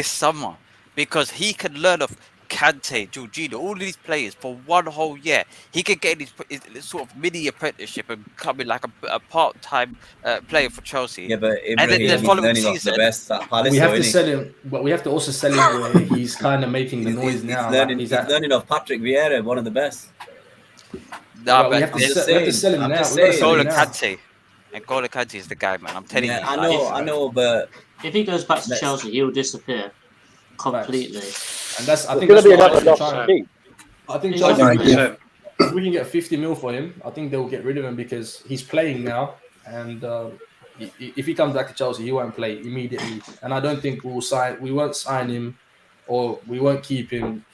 summer, because he can learn of Kante, Jorginho, all these players for 1 whole year. He could get his sort of mini apprenticeship and become like a part-time player for Chelsea. Yeah, but And then Ibrahim, the he's following learning off season, the best at Palace. We have though, to innit? sell him, but we have to also sell him where he's kind of making the noise now. He's learning off Patrick Vieira, one of the best. nah, we but have to it's sell him I'm now. just We gotta saying. sell N'Golo him now. Kante. And N'Golo Kante is the guy, man. I'm telling Yeah, you. I know, but If he goes back to Let's- Chelsea, he'll disappear completely. And that's. I It's think going that's to be what another Chelsea loss. trying. Indeed. I think He's Chelsea, like- Yeah. if we can get 50 mil for him, I think they'll get rid of him because he's playing now, and if he comes back to Chelsea, he won't play immediately. And I don't think we won't sign him, or we won't keep him.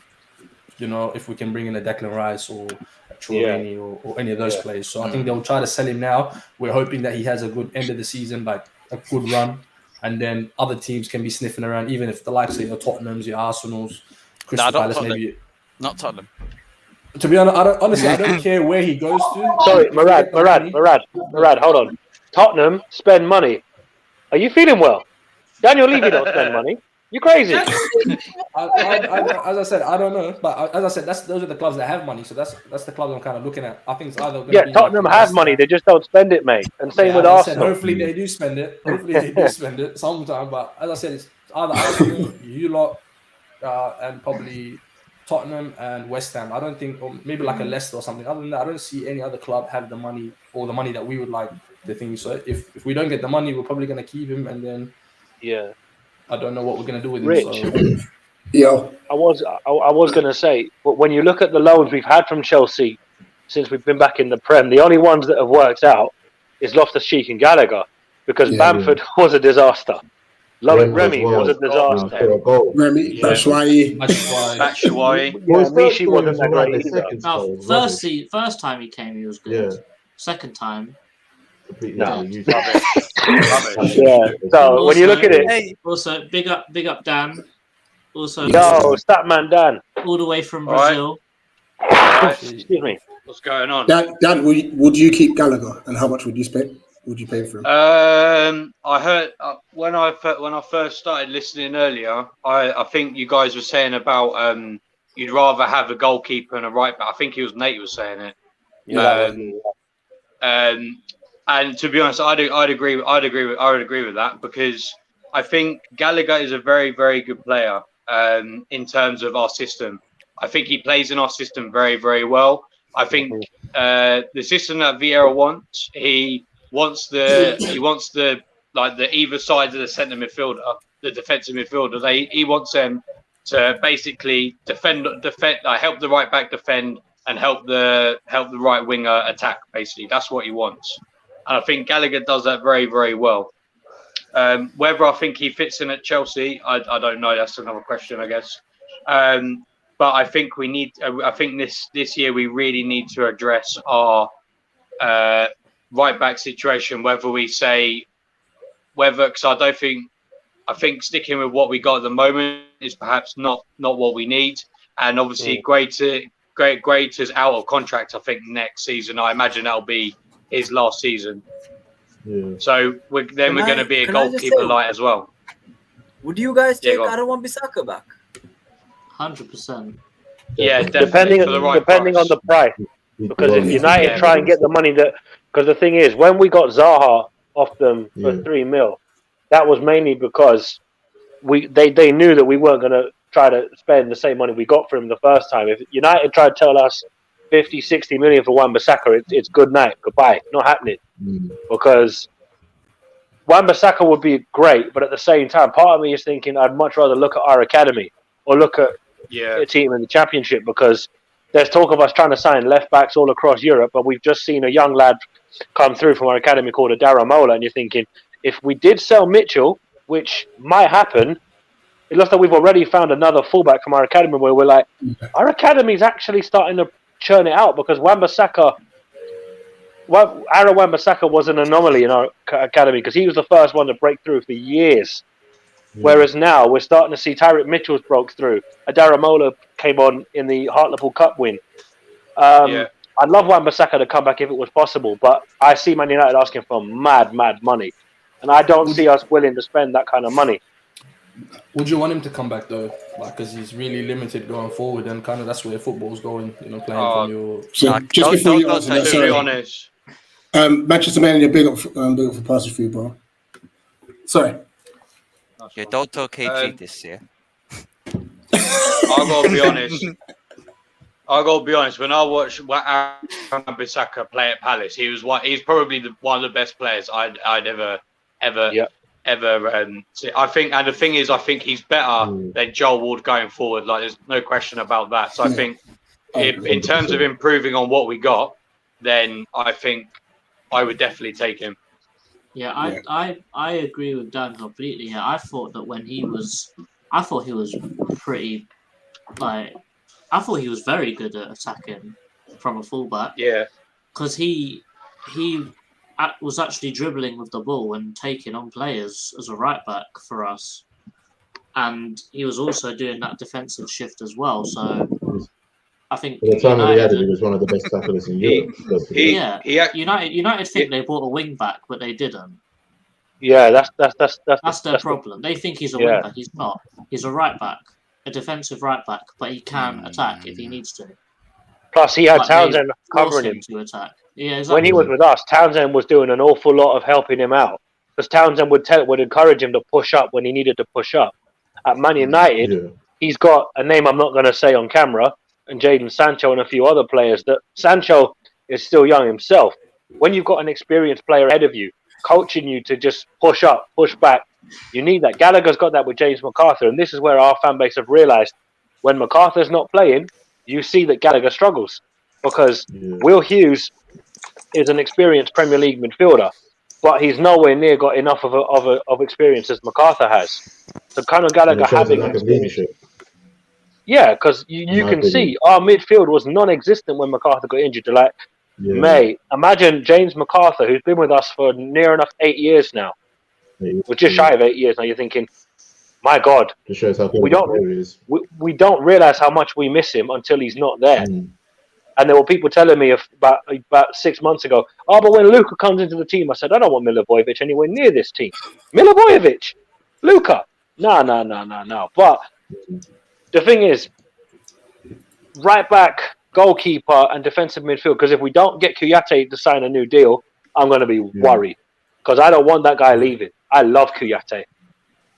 You know, if we can bring in a Declan Rice or a Tchouaméni or any of those players. So I think they'll try to sell him now. We're hoping that he has a good end of the season, like a good run, and then other teams can be sniffing around, even if the likes of your Tottenhams, your Arsenals, Crystal not Palace, Tottenham. maybe. Not Tottenham. To be honest, I don't care where he goes to. Sorry, If we get the money- Murad, hold on. Tottenham spend money. Are you feeling well? Daniel Levy don't spend money. You crazy? As I said, I don't know, but as I said, those are the clubs that have money. So that's the clubs I'm kind of looking at. I think it's either Yeah, Tottenham have money. They just don't spend it, mate. And same with Arsenal. Hopefully they do spend it. Sometime. But as I said, it's either Arsenal, you lot, and probably Tottenham and West Ham. I don't think, or maybe like a Leicester or something. Other than that, I don't see any other club have the money or the money that we would like the thing. So if we don't get the money, we're probably going to keep him, and then I don't know what we're going to do with him. Rich. So. Yeah. I was going to say, but when you look at the loans we've had from Chelsea since we've been back in the Prem, the only ones that have worked out is Loftus-Cheek and Gallagher, because Bamford was a disaster. Remy was a disaster. Remy, Batshuayi. Batshuayi. Mishi wasn't that great either. No, first time he came, he was good. Yeah. Second time, No. Rubbish. Yeah. So when you look at it, also big up Dan. Also, Statman Dan. all the way from All right. Brazil. Excuse me. What's going on? Dan, would you keep Gallagher, and how much would you spend? Would you pay for him? I heard when I first started listening earlier. I think you guys were saying about you'd rather have a goalkeeper and a right back. I think it was Nate was saying it. And to be honest, I'd agree with that, because I think Gallagher is a very, very good player in terms of our system. I think he plays in our system very, very well. I think the system that Vieira wants, he wants the either side of the centre midfielder, the defensive midfielder. He wants them to basically defend, help the right back defend, and help the right winger attack. Basically, that's what he wants, and I think Gallagher does that very, very well. Whether I think he fits in at Chelsea, I don't know. That's another question, I guess. But I think we need. I think this year we really need to address our right back situation. Because I think sticking with what we got at the moment is perhaps not what we need. And obviously, Great is out of contract. I think next season. I imagine that'll be his last season. Yeah. So we're going to be a goalkeeper light as well. Would you guys take go on. Aaron Wan-Bissaka back? 100%. Yeah, definitely. Depending on the price. Because if United try and get the money because the thing is, when we got Zaha off them for 3 mil, that was mainly because they knew that we weren't going to try to spend the same money we got for him the first time. If United tried to tell us 50, 60 million for Wan-Bissaka, it's good night, goodbye, not happening. Because Wan-Bissaka would be great, but at the same time, part of me is thinking I'd much rather look at our academy or look at a team in the Championship, because there's talk of us trying to sign left backs all across Europe, but we've just seen a young lad come through from our academy called Adara Mola, and you're thinking, if we did sell Mitchell, which might happen, it looks like we've already found another fullback from our academy where we're like, our academy's actually starting to churn it out, because Wan-Bissaka was an anomaly in our academy, because he was the first one to break through for years. Whereas now we're starting to see Tyrick Mitchell's broke through. Adaramola came on in the Hartlepool Cup win. I'd love Wan-Bissaka to come back if it was possible, but I see Man United asking for mad money. And I don't see us willing to spend that kind of money. Would you want him to come back though? Like, because he's really limited going forward, and kind of that's where football's going. You know, playing from your. So just before you answer that, to be honest, Manchester Man, you're big up for passing through, bro. Sorry. Yeah, don't tell KG this year. I gotta be honest. When I watched Wan-Bissaka play at Palace, he's probably one of the best players I'd ever see. I think he's better than Joel Ward going forward. Like, there's no question about that. So I think, in terms of improving on what we got, then I think I would definitely take him. Yeah, I agree with Dan completely. Yeah, I thought he was very good at attacking from a fullback. Yeah, because he was actually dribbling with the ball and taking on players as a right back for us, and he was also doing that defensive shift as well. So I think at the time that he had it, he was one of the best tacklers in Europe. United think they bought a wing back, but they didn't. Yeah, that's their problem. They think he's a wing back. He's not. He's a right back, a defensive right back, but he can attack if he needs to. Plus, he had Townsend covering him to attack. Yeah, exactly. when he was with us. Townsend was doing an awful lot of helping him out, because Townsend would encourage him to push up when he needed to push up. At Man United, he's got a name I'm not going to say on camera, and Jadon Sancho and a few other players. That Sancho is still young himself. When you've got an experienced player ahead of you, coaching you to just push up, push back, you need that. Gallagher's got that with James McArthur, and this is where our fan base have realised when McArthur's not playing, you see that Gallagher struggles, because Will Hughes is an experienced Premier League midfielder, but he's nowhere near got enough of experience as McArthur has. So Conor Gallagher having leadership. Yeah, because you can see our midfield was non-existent when McArthur got injured. Mate, imagine James McArthur, who's been with us for near enough 8 years now. We're just shy of 8 years now. You're thinking, my God, it shows how good we don't realize how much we miss him until he's not there. And there were people telling me about 6 months ago, but when Luka comes into the team, I said, I don't want Milivojevic anywhere near this team. Milivojevic, Luka, no. But the thing is, right back, goalkeeper, and defensive midfield. Because if we don't get Kouyaté to sign a new deal, I'm going to be worried. Because I don't want that guy leaving. I love Kouyaté.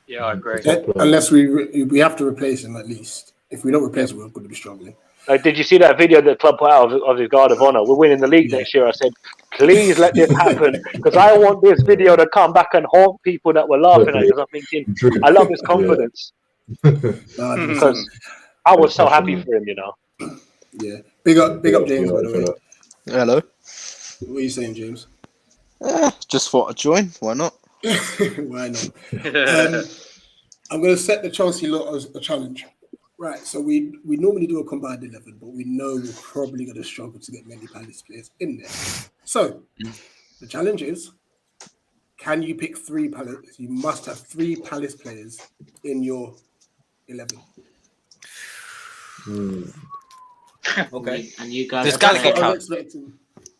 Yeah, I agree. Unless we have to replace him at least. If we don't replace him, we're going to be struggling. Did you see that video that the club put out of his guard of honour? We're winning the league next year. I said, please let this happen, because I want this video to come back and haunt people that were laughing at it. Because I'm thinking, I love his confidence. Because I was so happy for him, Yeah. Big up James, by the way. Hello. What are you saying, James? Just thought I'd join. Why not? Why not? I'm going to set the Chelsea lot as a challenge. Right, so we normally do a combined 11, but we know we're probably going to struggle to get many Palace players in there. So the challenge is, can you pick 3 Palace? You must have 3 Palace players in your 11. Okay. And you guys... Does Gallagher count?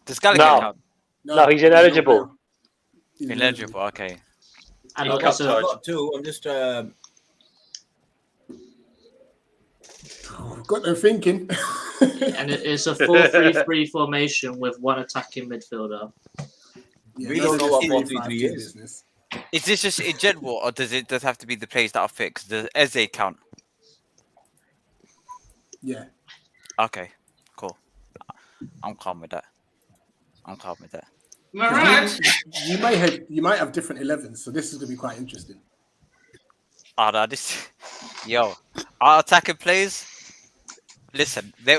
Does Gallagher count? No, he's ineligible. Ineligible, okay. And I've got 2. I'm just... got them thinking. And it's a 4-3-3 formation with 1 attacking midfielder. We don't know what 4-3-3 is. Is this just in general, or does it have to be the players that are fixed? Does Eze count? Yeah. Okay, cool. I'm calm with that. Murad, You might have different 11s, so this is going to be quite interesting. Our attacking players. Listen, they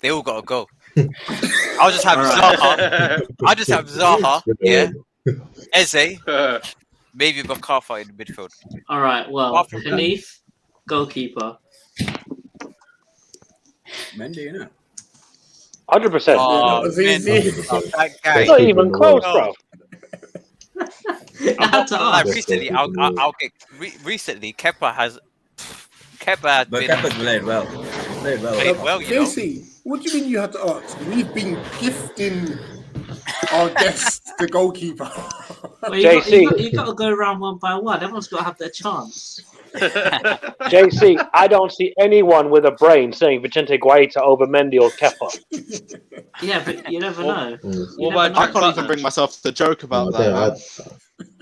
all gotta go. I'll just have Zaha. Yeah. Eze. Maybe McArthur in the midfield. All right. Well, Hanif, goalkeeper. Mendy, you know. 100%. Oh, that was easy. That guy. It's not even close, bro. I'm not gonna lie. ask. Recently, I'll get recently. Kepa has But been Kepa's played well. He's played well. played well, you know. JC, what do you mean you had to ask? We've been gifting our guests the goalkeeper. Well, JC. you got to go around one by one. Everyone's got to have their chance. JC, I don't see anyone with a brain saying Vicente Guaita over Mendy or Kepa. Yeah, but you never know. What about I Jack can't even Butler? bring myself to joke about that.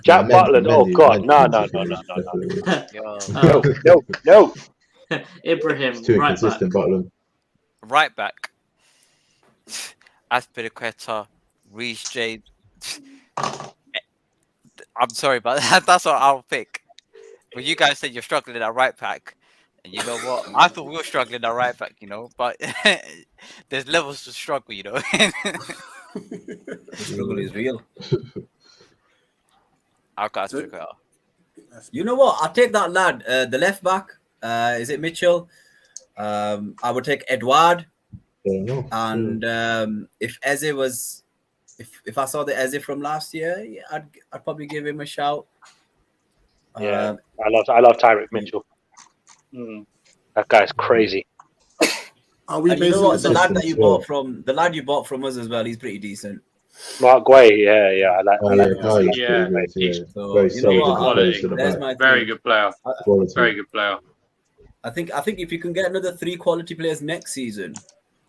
Jack Butler, oh God, no. Yo, No. Ibrahim, It's too right inconsistent, back. Butler. right back. Aspilicueta, Reece James. I'm sorry, but that's what I'll pick. But you guys said you're struggling at right back, and you know what? I thought we were struggling at right back, you know. But there's levels to struggle, you know. The struggle is real. I've got Aspilicueta. You know what? I'll take that lad. The left back. Is it Mitchell? I would take Edouard. And if Eze was, if I saw the Eze from last year, yeah, I'd probably give him a shout. Yeah, I love Tyreek Mitchell. That guy's crazy. Are we And you know what? The lad that you well. bought from the lad you bought from us as well. He's pretty decent. Mark Guay, yeah, I like. Yeah. So Very you know solid what? quality. to the There's back. my Very thing. good player. Quality. Very good player. I think if you can get another 3 quality players next season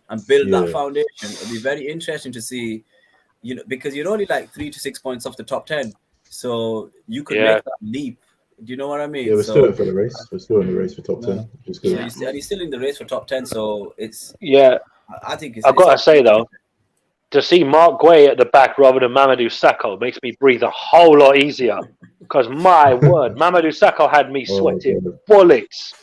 and build that foundation, it'll be very interesting to see. You know, because you're only like 3 to 6 points off the top 10, so you could make that leap. Do you know what I mean? Yeah, we're still in for the race. We're still in the race for top 10. Which is good. So you're still in the race for top 10, so it's. Yeah, I think it's. I've got to say though, to see Mark Guay at the back rather than Mamadou Sakho makes me breathe a whole lot easier. Because my word, Mamadou Sakho had me sweating bullets.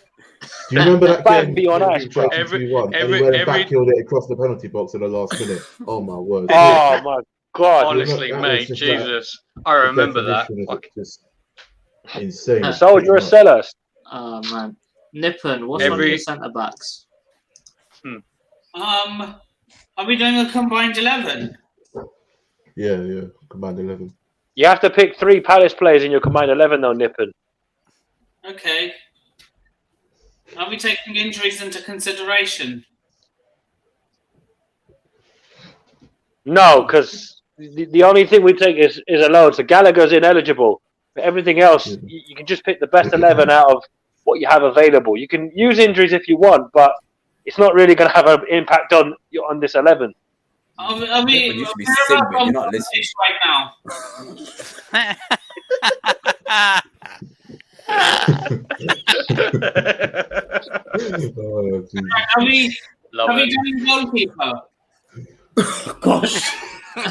Do you remember that Bang game? me on ice, bro. Every- He went and backhilled it across the penalty box in the last minute. Oh my word! Oh my God! Honestly, that was mate, just Jesus, I remember that. definition of Fuck. just insane. So you're a Selhurst. Oh man, Nippon, what's on your centre backs? Are we doing a combined 11? Yeah, combined 11. You have to pick 3 Palace players in your combined 11 though, Nippon. Okay. Are we taking injuries into consideration? No, because the only thing we take is a load. So Gallagher's ineligible. But everything else, you can just pick the best 11 out of what you have available. You can use injuries if you want, but it's not really going to have an impact on this 11. Are we You should be sing, but you're not listening. right now? Oh, geez. Are we Love it. doing goalkeeper? Gosh.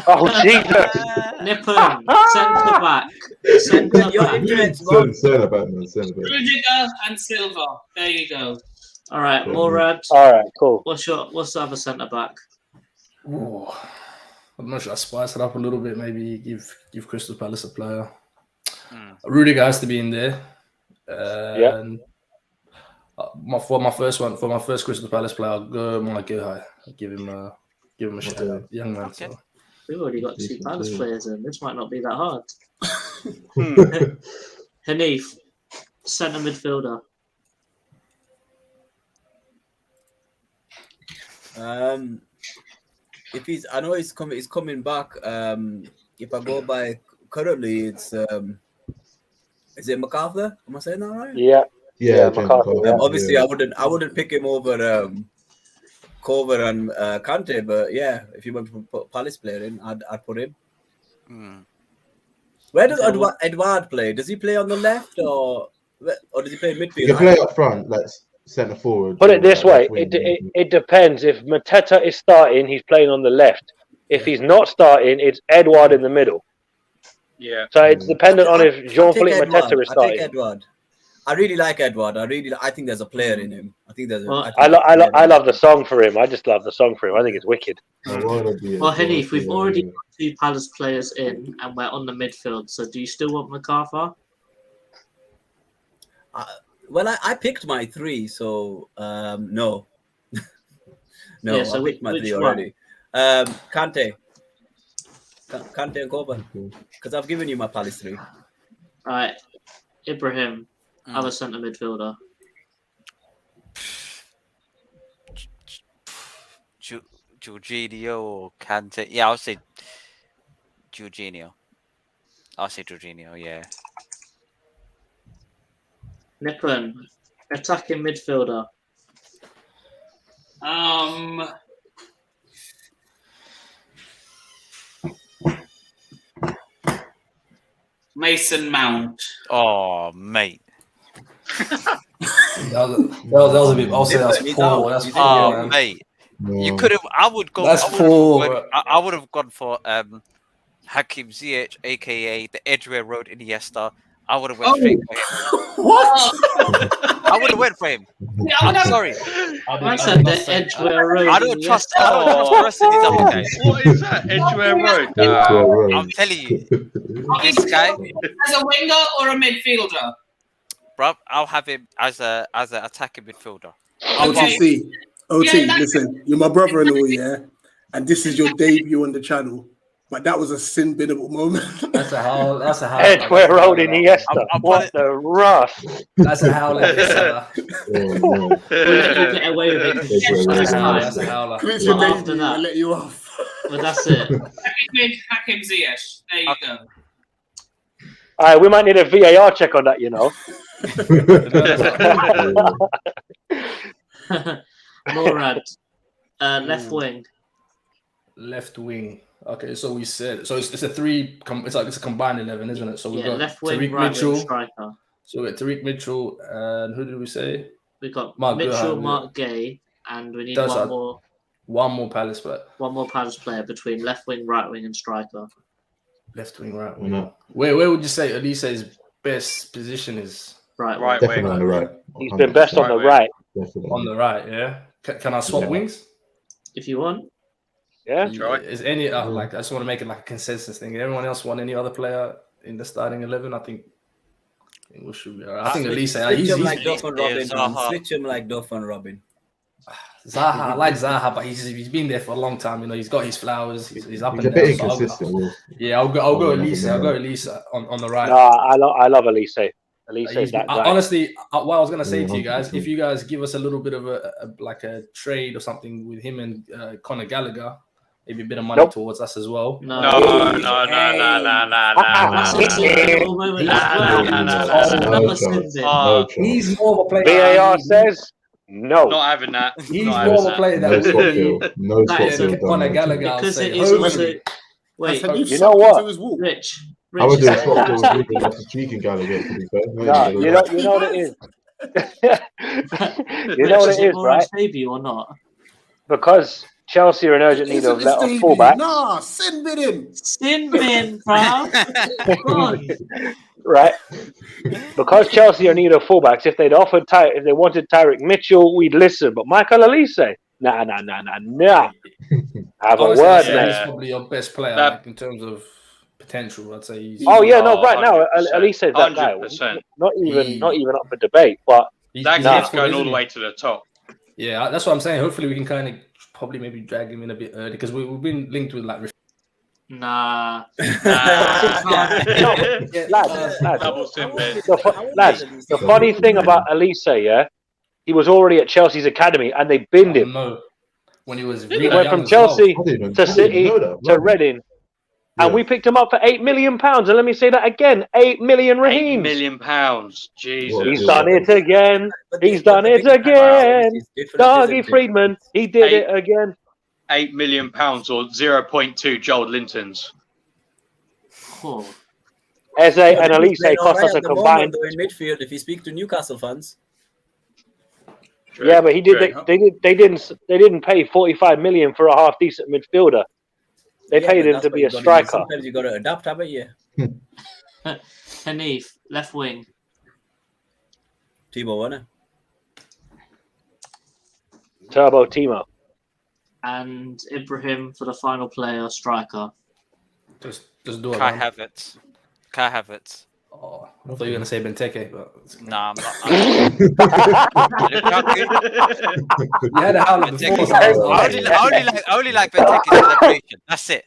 Oh, Jesus. Nippon, centre back. Centre Your back. internet's gone. Centre back, man. Centre back. Rudiger and Silva. There you go. All right, Morad. All right, cool. What's the other centre back? Ooh, I'm not sure. I spice it up a little bit. Maybe give Crystal Palace a player. Rudiger has to be in there. And for my first Crystal Palace player, I'll go Mike Gilhai. I'll give him a shot. Young man. Okay. So. We've already got 2 Palace players in. This might not be that hard. Hanif, centre midfielder. If he's, I know he's coming back. If I go by currently, it's is it MacArthur? Am I saying that right? Yeah, McCarthy. Obviously, I wouldn't pick him over Cover and Kante, but yeah, if you want to put Palace player in, I'd put him. Where does Edouard play? Does he play on the left or does he play midfield? You can play up front, like centre forward. Put it this way, it depends. If Mateta is starting, he's playing on the left. If he's not starting, it's Edouard in the middle. Yeah. So it's dependent on if Jean-Philippe Mateta is I starting. take Edouard. I really like Edouard. I think there's a player in him. I think there's. I love the song for him. I just love the song for him. I think it's wicked. Well, Hanif, we've already got 2 Palace players in, and we're on the midfield. So, do you still want MacArthur? Well, I picked my 3, so no. No, Yeah, so I picked my which 3 one? already. Kante. Can't take over because I've given you my Palace 3. Right, Ibrahim, other centre midfielder. Jorginho or Kante? Yeah, I'll say Jorginho. Yeah. Nippon, attacking midfielder. Mason Mount. Oh, mate. That was a bit. I'll say that's poor. That's poor, Oh, man. mate. You could have. I would go. That's poor. I would have gone for Hakim Ziyech, aka the Edgware Road Iniesta. I would have went straight for him. What? I would have went for him. I'm sorry. I said the Edgware Road. I don't trust the rest of these other guys. What is that? Edgware Road? I'm telling you, this guy, As a winger or a midfielder? bruv, I'll have him as an attacking midfielder. OTC, Yeah, that's- listen, you're my brother-in-law, yeah, and this is your debut on the channel, but that was a sin-binnable moment. That's a howl. That's a howl. Edgware Road Iniesta. What the rust? That's a howler. We'll let you get away with it. That's a howler. It's your But after debut, that- I'll let you off. But that's it. Hakim Ziyech. There you go. All right, we might need a VAR check on that, you know. Morad, left wing. Left wing. Okay, so we said it's a three. It's a combined 11, isn't it? So we got Left wing, Tariq right Mitchell. wing, striker. So we got Tariq Mitchell, and who did we say? We got Mark Mitchell, Gurhan, Mark Gay, and we need Those are- one One more Palace player. more Palace player between left wing, right wing, and striker. Left wing, right wing. No. Where would you say Elise's best position is? Right Right wing. Definitely wing. on the right. He's been best on the right. Definitely. On the right, yeah. Can I swap Yeah. wings? If you want. Yeah. Right. Is any like I just want to make it like a consensus thing. Anyone else want any other player in the starting 11? I think we should be. I think Elise. Switch He's him like Duff and Robin. Zaha. Man. Switch him like Duff and Robin. Zaha. I like Zaha, but he's been there for a long time. You know, he's got his flowers. He's up He's a and bit down. So inconsistent. I'll go Elise. I'll go Elise on the right. No, I love Elise. Elise is that guy. Honestly, what I was gonna say to you guys, if you guys give us a little bit of a trade or something with him and Conor Gallagher, maybe a bit of money Nope. towards us as well. No. No. That's a single moment as well. That's another sin bin. No chance. He's more of a player. VAR says no. Not having that. He's Not more having of a that. player No that swap would deal. be No That swap is deal. Conor Gallagher. I'll Because say. it is also. Wait, Said you've You know sucked what? into his wall. Rich. I would do a Rich, swap deal with Ruben after cheeking Gallagher, to be fair. No, you know what it is. You know what it is, right? Debut or not? Because Chelsea are in urgent need of Isn't this a debut? fullback, Nah, sin bin him. Sin bin, bro. Come on. right? Because Chelsea are in need of fullbacks, if they wanted Tariq Mitchell, we'd listen. But Michael Elise, nah. Have a Honestly, word, yeah, man. he's probably your best player That- like, in terms of potential. I'd say he's. Oh yeah, no, Oh, right now 100%. Elise is that guy. 100%. Not even up for debate, but That he's kid's left-footed, going all isn't the he? way to the top. Yeah, that's what I'm saying. Hopefully, we can kind of probably maybe drag him in a bit early because we've been linked with like. Nah. lads, Double sin bin. the funny thing about Elise, yeah, he was already at Chelsea's academy and they binned him. No, when he was He really went young from as well. Chelsea I didn't even to City know that. to Right. Reading, Yeah. and we picked him up for £8 million. And let me say that again, £8 million £8 Raheem. million. Jesus. Well, He's done it again. He's done it again. Dougie Friedman, he did it again. £8 million or 0.2 Joel Lintons. Oh. Eze and Elise cost us a combined. In midfield, if you speak to Newcastle fans, True, Yeah, but he did. true. They didn't pay 45 million for a half decent midfielder. They Yeah, paid but him that's to what be you a gotta do. striker. Sometimes you got to adapt, haven't you? Hanif, left wing. Timo Werner. Turbo Timo. And Ibrahim for the final player, striker. Just do it. Kai Man. Havertz. Kai Havertz. Oh, I thought you were gonna say Benteke, but Nah, I'm not. Lukaku. you had a howler before. Benteke. So I was like, I only like Benteke's celebration. That's it.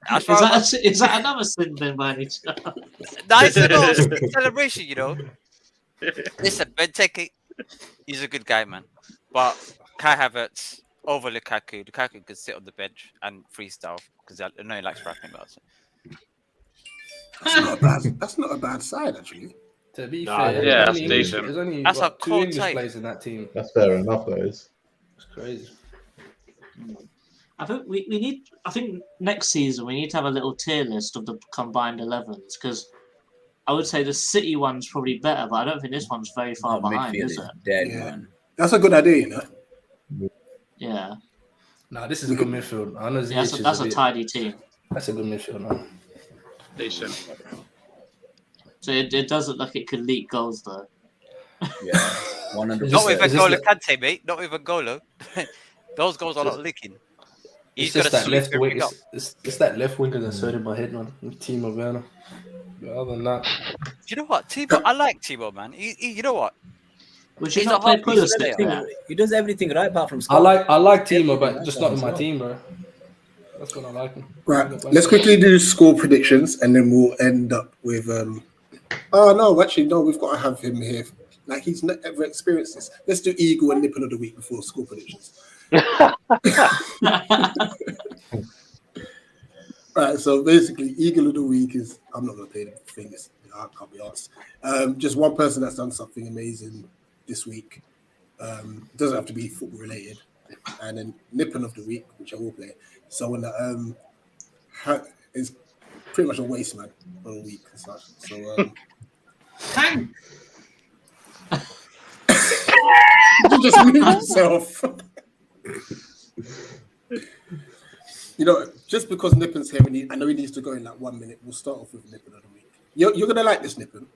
As far as Is that another sin then, by any chance? no, it's a little celebration, you know. Listen, Benteke, he's a good guy, man. But Kai Havertz over Lukaku. Lukaku could sit on the bench and freestyle because I know he likes rapping about it. That's not a bad side, actually. To be No, fair, yeah, there's that's only decent. There's only That's a 2 cold English take. players in that team. That's fair enough, guys. It's crazy. I think we need. I think next season we need to have a little tier list of the combined 11s because I would say the City one's probably better, but I don't think this one's very far behind, midfield is is it? dead, Yeah. man. That's a good idea, you know. Yeah, Nah, this is a good midfield. I know yeah, Ziyech that's is a tidy team. That's a good midfield, man. Decent. So it does look like it could leak goals though. Yeah, 100%. Not with Is this N'Golo the- Kante, mate. Not with N'Golo. Those goals are not leaking. He's It's just gonna that left sweep wing. everything up. It's that left winger that's hurting my head, man. Timo Werner. But other than that, You know what, Timo? I like Timo, man. You know what? Would you He's not a play hard piece Pulisic player. there? He does everything right apart from I score. like Timo, Everything but right just apart not in from my score. team, bro. That's what I like him. Right, let's quickly do score predictions, and then we'll end up with. Oh no, actually no, we've got to have him here. Like he's never experienced this. Let's do Eagle and Nipple of the week before score predictions. Right, so basically, Eagle of the week is I'm not going to play the thing. I can't be asked. Just one person that's done something amazing this week. It doesn't have to be football related. And then Nippon of the week, which I will play. Someone that is pretty much a waste man for a week and such. So Thank you just mute yourself. You know, just because Nippon's here, I know he needs to go in like 1 minute. We'll start off with Nippon of the week. You're gonna like this, Nippon.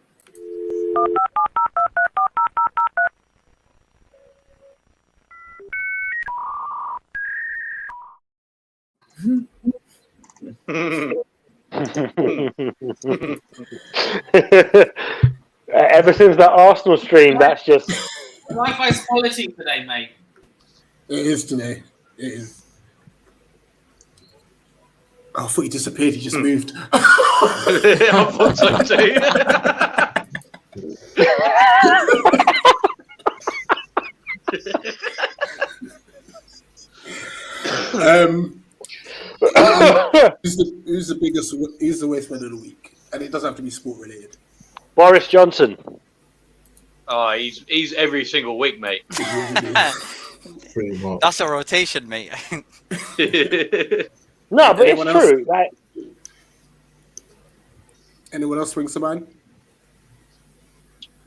Ever since that Arsenal stream, that's just Wi-Fi's quality today, mate. It is today. It is. Oh, I thought he disappeared. He just moved. I thought so too. Who's the biggest? Who's the waste man of the week? And it doesn't have to be sport related. Boris Johnson. Oh, he's every single week, mate. Pretty much. That's a rotation, mate. No, but Anyone it's else? true. Like, Anyone else swing to mind?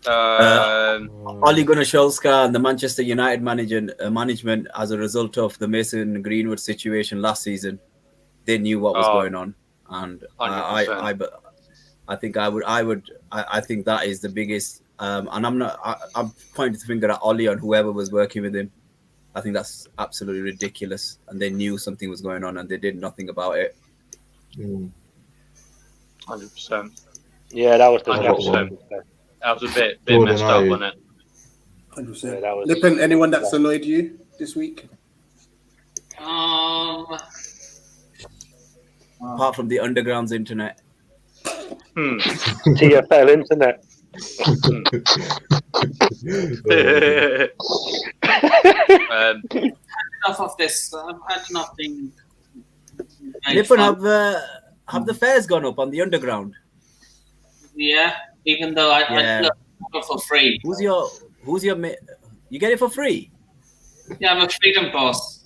Ole Gunnar Solskjaer and the Manchester United management, as a result of the Mason Greenwood situation last season, they knew what was going on, and I think I think that is the biggest. And I'm pointing the finger at Ole on whoever was working with him. I think that's absolutely ridiculous, and they knew something was going on, and they did nothing about it. 100%. yeah, that was the 100%. That was a bit Jordan, messed up, wasn't it? 100%. Yeah, that was- Nippon, anyone that's annoyed you this week? Apart from the Underground's internet. TFL internet. Enough of this. I've had nothing. Nippon, have the fares gone up on the Underground? Yeah, even though I go for free. Who's your you get it for free? Yeah, I'm a freedom boss.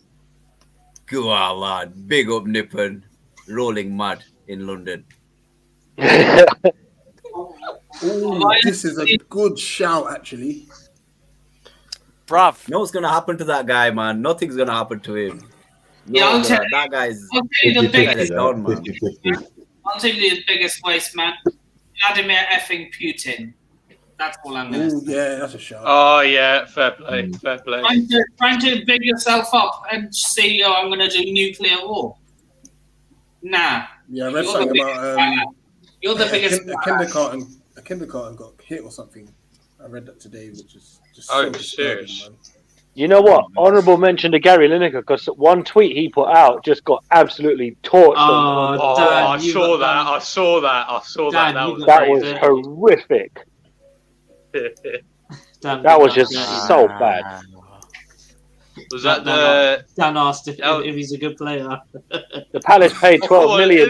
Go on, lad. Big up Nippon. Rolling mud in London. Ooh, this is a good shout, actually. Bruv. You know what's gonna happen to that guy, man? Nothing's gonna happen to him. Yeah, I'll tell that guy's I'll tell you the biggest. done, man. 50-50. I'll tell you the biggest waste man. Vladimir effing Putin. That's all I'm gonna Ooh, say. yeah, that's a shout. Oh yeah, fair play, fair play. Trying to big yourself up and say, "Oh, I'm gonna do nuclear war." Nah. Yeah, I read You're something the about biggest You're the biggest. a kindergarten got hit or something. I read that today, which is just Oh, so disturbing, serious? man. You know what? Honourable mention to Gary Lineker, because one tweet he put out just got absolutely torched. Oh, Dan, I saw that. I saw that. That was horrific. Dan, That was just so bad. Was that the... Dan asked if he's a good player. The Palace paid 12 million.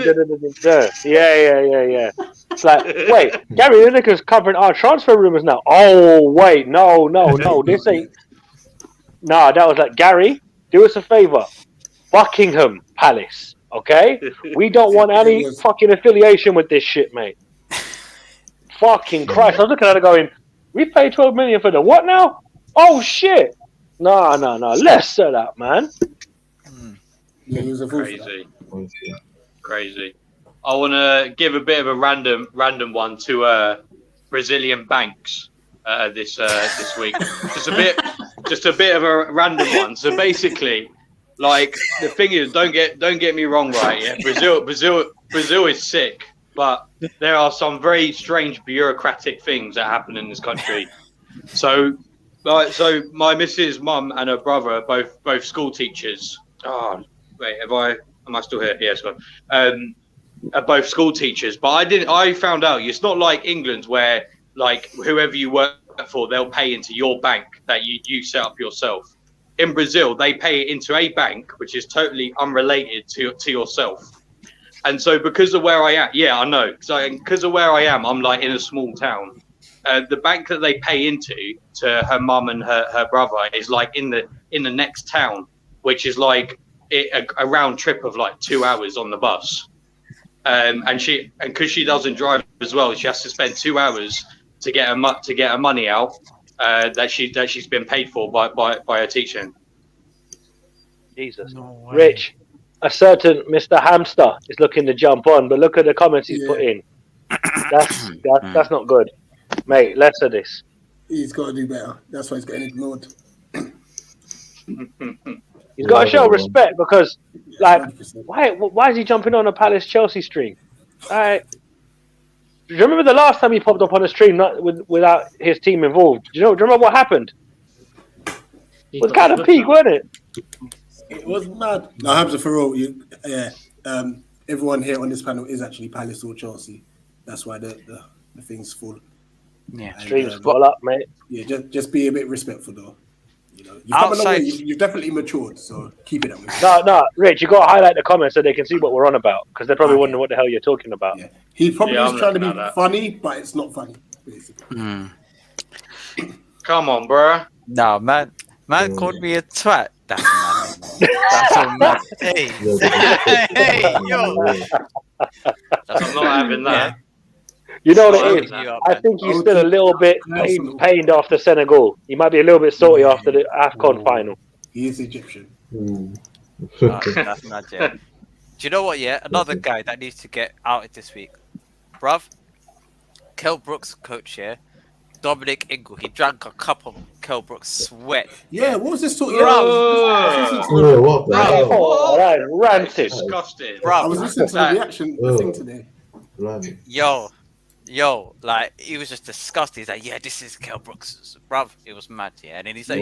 Yeah. It's like, wait, Gary Lineker's covering our transfer rumours now. Oh, wait, no, this ain't. Nah, that was like, Gary, do us a favour. Buckingham Palace, okay? We don't want any fucking affiliation with this shit, mate. Fucking Christ. I was looking at it going, we paid 12 million for the what now? Oh, shit. No. Less of that, man. Yeah, he was a Crazy. I want to give a bit of a random one to Brazilian banks this week. Just a bit of a random one. So basically, like, the thing is, don't get me wrong, right? Yeah, Brazil is sick, but there are some very strange bureaucratic things that happen in this country. So my missus' mum and her brother are both school teachers. Oh, wait, am I still here? Yes, are both school teachers. But I found out it's not like England where, like, whoever you work for, they'll pay into your bank that you set up yourself. In Brazil, they pay it into a bank which is totally unrelated to yourself. And so because of where I am, yeah, I know. So because of where I am, I'm like in a small town. The bank that they pay into to her mum and her brother is like in the next town, which is like a round trip of like 2 hours on the bus. And because she doesn't drive as well, she has to spend 2 hours to get her money out that she's been paid for by her teaching. Jesus, Rich, a certain Mr. Hamster is looking to jump on, but look at the comments he's put in. That's not good, mate. Less of this. He's got to do better. That's why he's getting ignored. He's got to show respect because, like, why is he jumping on a Palace Chelsea stream? Do you remember the last time he popped up on a stream without his team involved? Do you remember what happened? It was kind of peak, wasn't it? It was mad. No, Hamza, for real, everyone here on this panel is actually Palace or Chelsea. That's why the thing's full. Yeah, streams full up, mate. Yeah, just be a bit respectful, though. You know, you've come a long way. You've definitely matured, so keep it up. No, Rich, you got to highlight the comments so they can see what we're on about, because they're probably wondering what the hell you're talking about. Yeah. He probably was trying to be funny, but it's not funny, basically. Come on, bro. No, man called me a twat. That's mad. That's so mad. Hey, yo. I'm not having that. You know what it is? I think he's still a little bit pained after Senegal. He might be a little bit salty after the AFCON final. He is Egyptian. That's mad, yeah. Do you know what, yeah? Another guy that needs to get outed this week. Bruv, Kell Brooks' coach here, Dominic Ingle, he drank a cup of Kell Brooks' sweat. Yeah, what was this talk? What the hell? That ranted. Disgusting. I was listening to the reaction thing today. Yo, like, he was just disgusted. He's like, yeah, this is Kell Brooks. Bruv, it was mad, yeah. And then he's like,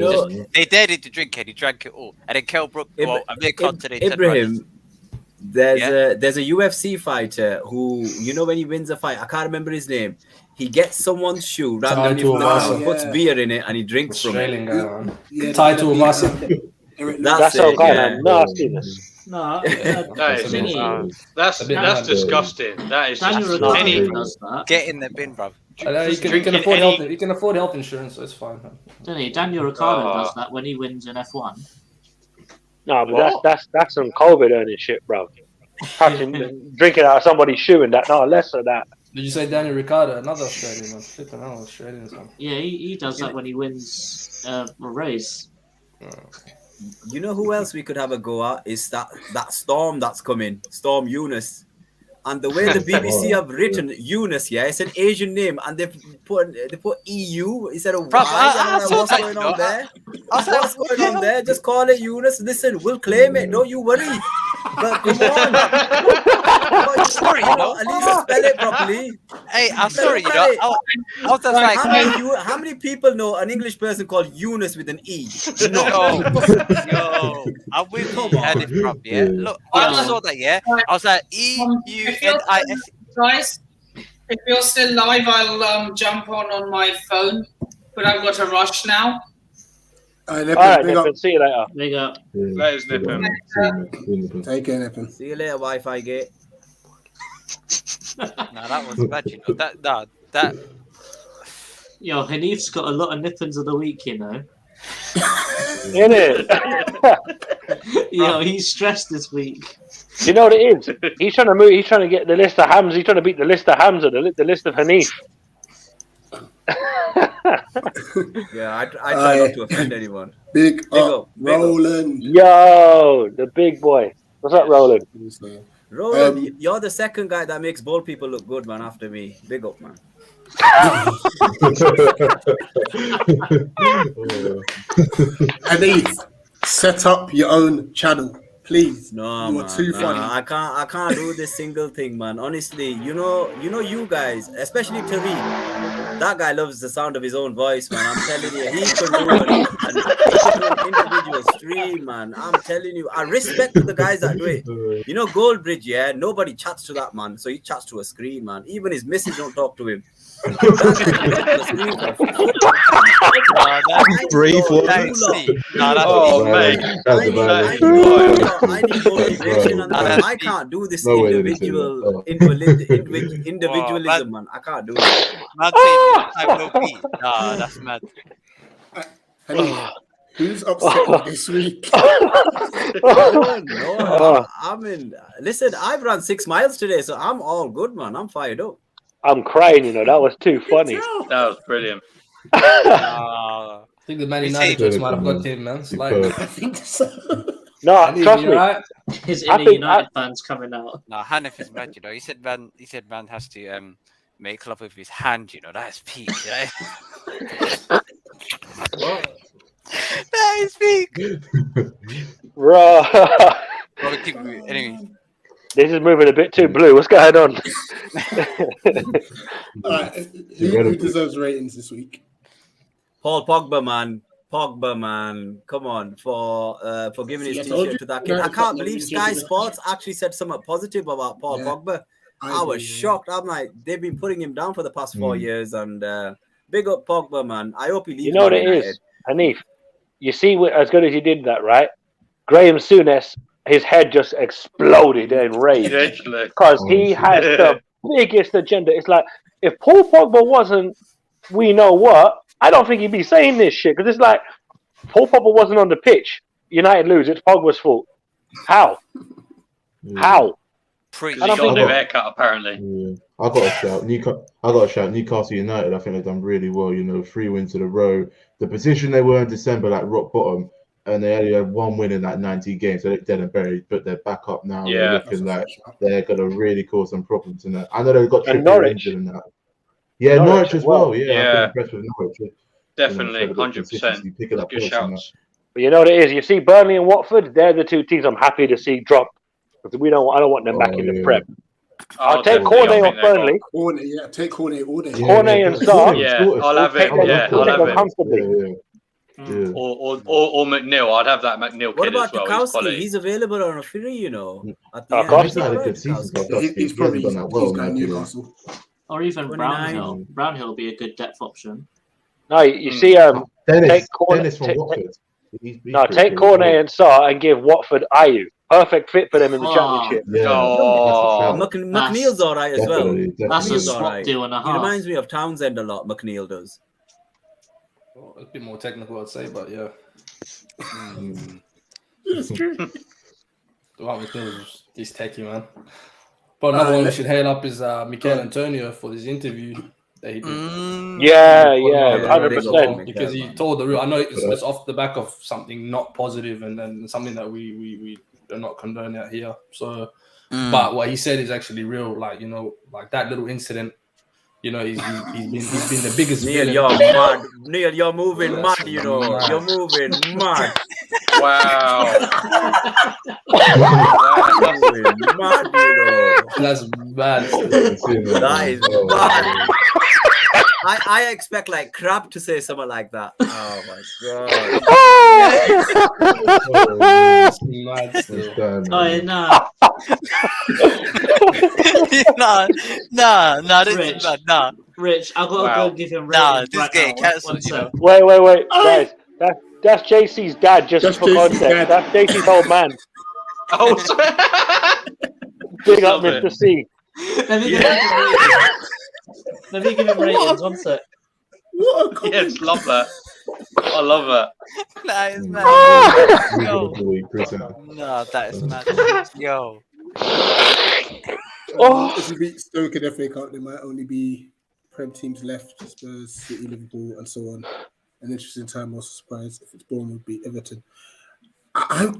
they dared him to drink it. He drank it all. And then Kell Brooks, Ibrahim, there's a UFC fighter who, you know, when he wins a fight, I can't remember his name. He gets someone's shoe, randomly from the ground, puts beer in it, and he drinks from it. Title Vasa. That's all kind of nastiness. No, that's disgusting. That is just get in the bin, bro. He can afford health insurance, so it's fine. Daniel Ricciardo does that when he wins an F1. No, but that's some COVID earning shit, bro. Drinking out of somebody's shoe and that. No, less of that. Did you say Daniel Ricciardo, another Australian? I'm flipping out Australians. Yeah, he does that when he wins a race. You know who else we could have a go at is that Storm that's coming, Storm Yunus. And the way the BBC have written Yunus, yeah, it's an Asian name, and they put EU instead of Y. What's going on there? What's going on there? Just call it Yunus. Listen, we'll claim it. Don't you worry. But come on. sorry, you know. At least spell it properly. Hey, I'm Spell sorry, it you know. right. I was just like, How many people know an English person called Eunice with an E? yo, I'm with Come you, on. Hanif, bruv, yeah. Look, I just saw that, yeah. I was like, EUNIS. Guys, if you're still live, I'll jump on my phone, but I've got to rush now. All All right, Nippon, see you later. Big up. Let us nip him. Take care, Nippon. See you later, Wi-Fi gate. Nah, that was bad, you know. That. Yo, Hanif's got a lot of nippons of the week, you know. In it. Yo, he's stressed this week. You know what it is? He's trying to move. He's trying to get the list of Hams. He's trying to beat the list of Hamza, the list of Hanif. Yeah, I try not to offend anyone. Big Big up, up, big up. Roland. Yo, the big boy. What's up, Roland? Roland, you're the second guy that makes bald people look good, man, after me. Big up, man. Hanif, set up your own channel, please. No, You are man, too no, funny. I can't do this single thing, man. Honestly, you know, you guys, especially Tariq, that guy loves the sound of his own voice, man. I'm telling you, he could do an individual stream, man. I'm telling you, I respect the guys that do it. You know, Goldbridge, yeah, nobody chats to that man, so he chats to a screen, man. Even his missus don't talk to him. Brave one. Mate. I need motivation, and I can't do this individualism, man. I can't do it. That's mad. Hanif, who's upset this week? No, I mean, listen, I've run 6 miles today, so I'm all good, man. I'm fired up. I'm crying, you know. That was too funny. That was brilliant. I think the Man United jokes might have got him, man. It's like, I think so. No, trust me. right? His I inner think United fans coming out. No, Hanif is mad, you know. He said man has to make love with his hand, you know. That's peak, right? That is peak. Bro. Gotta keep moving. Anyway. This is moving a bit too blue. What's going on? Who deserves ratings this week? Paul Pogba, man. Come on, for giving his t-shirt to that kid. I can't believe Sky Sports actually said something positive about Paul Pogba. I was shocked. I'm like, they've been putting him down for the past 4 years, and big up Pogba, man. I hope he leaves. You know what it is, Hanif? You see, as good as he did that, right? Graham Souness, his head just exploded in rage because he has the biggest agenda. It's like, if Paul Pogba wasn't, we know what, I don't think he'd be saying this shit, because it's like, Paul Pogba wasn't on the pitch, United lose, it's Pogba's fault. How? How? He got a new haircut, apparently. Yeah. I got to shout Newcastle United. I think they've done really well. You know, 3 wins in a row. The position they were in December, like rock bottom, and they only had 1 win in that 90 games, so they're dead and buried. But they're back up now. Yeah, they're looking like they're gonna really cause some problems in that. I know they've got Norwich in that. Yeah, Norwich as well. Yeah, Yeah. I've been impressed with Norwich. Definitely, 100%. Picking up Good points and that. shouts. But you know what it is? You see Burnley and Watford, they're the two teams I'm happy to see drop. Because I don't want them back in the Prem. I'll take Cornet off Burnley. Cornet, yeah, take Cornet all day. Cornet and Sarr. Yeah, I'll have it. Yeah, I'll have it. Comfortably. Yeah. Or McNeil. I'd have that McNeil What kid about as well. Tarkowski? He's available on a free, you know. At the Oh, end. gosh. He's not had a good season. He's probably done that well. he's going Newcastle. Or even 29. Brownhill. Brownhill will be a good depth option. No, you see, Dennis Cornet, from Watford. take Cornet and Sarr and give Watford Ayew. Perfect fit for them in the Championship. Yeah. Oh. McNeil's all right as well. That's a McNeil's all swap right. deal and a He half. reminds me of Townsend a lot. McNeil does. Well, a bit more technical, I'd say, but yeah. It's true. The one with Phil's is techie, man. But another one we should hail up is Mikel Antonio for this interview that he did. Yeah, Yeah, 100%. Because he told the real. I know it's off the back of something not positive and then something that we are not condoning out here. So, but what he said is actually real. Like, you know, like that little incident. You know, he's been the biggest Neil, villain. you're mad. Neil, you're moving mad. You know, you're moving mad. Wow. Mad, you know. That's bad. That is bad. I expect like Crab to say something like that. Oh my god. That's mad still. Oh, yeah, nah. Nah, this Rich. is bad. Nah, Rich, I've got to Wow. go give him nah, ratings this right game now. cancelled, you know. Wait, guys. That's JC's dad, just That's for JC's context. dad. That's JC's old man. Oh, Big up, Love it. Mr. C. Let me give him ratings. Let me give him ratings. One sec. What a yes, love that. I love that. That is mad. Yo. Nah, that is mad. Yo. If we beat Stoke in FA Cup, there might only be Prem teams left: Spurs, City, Liverpool, and so on. An interesting time. Also surprised if it's Bournemouth beat Everton. I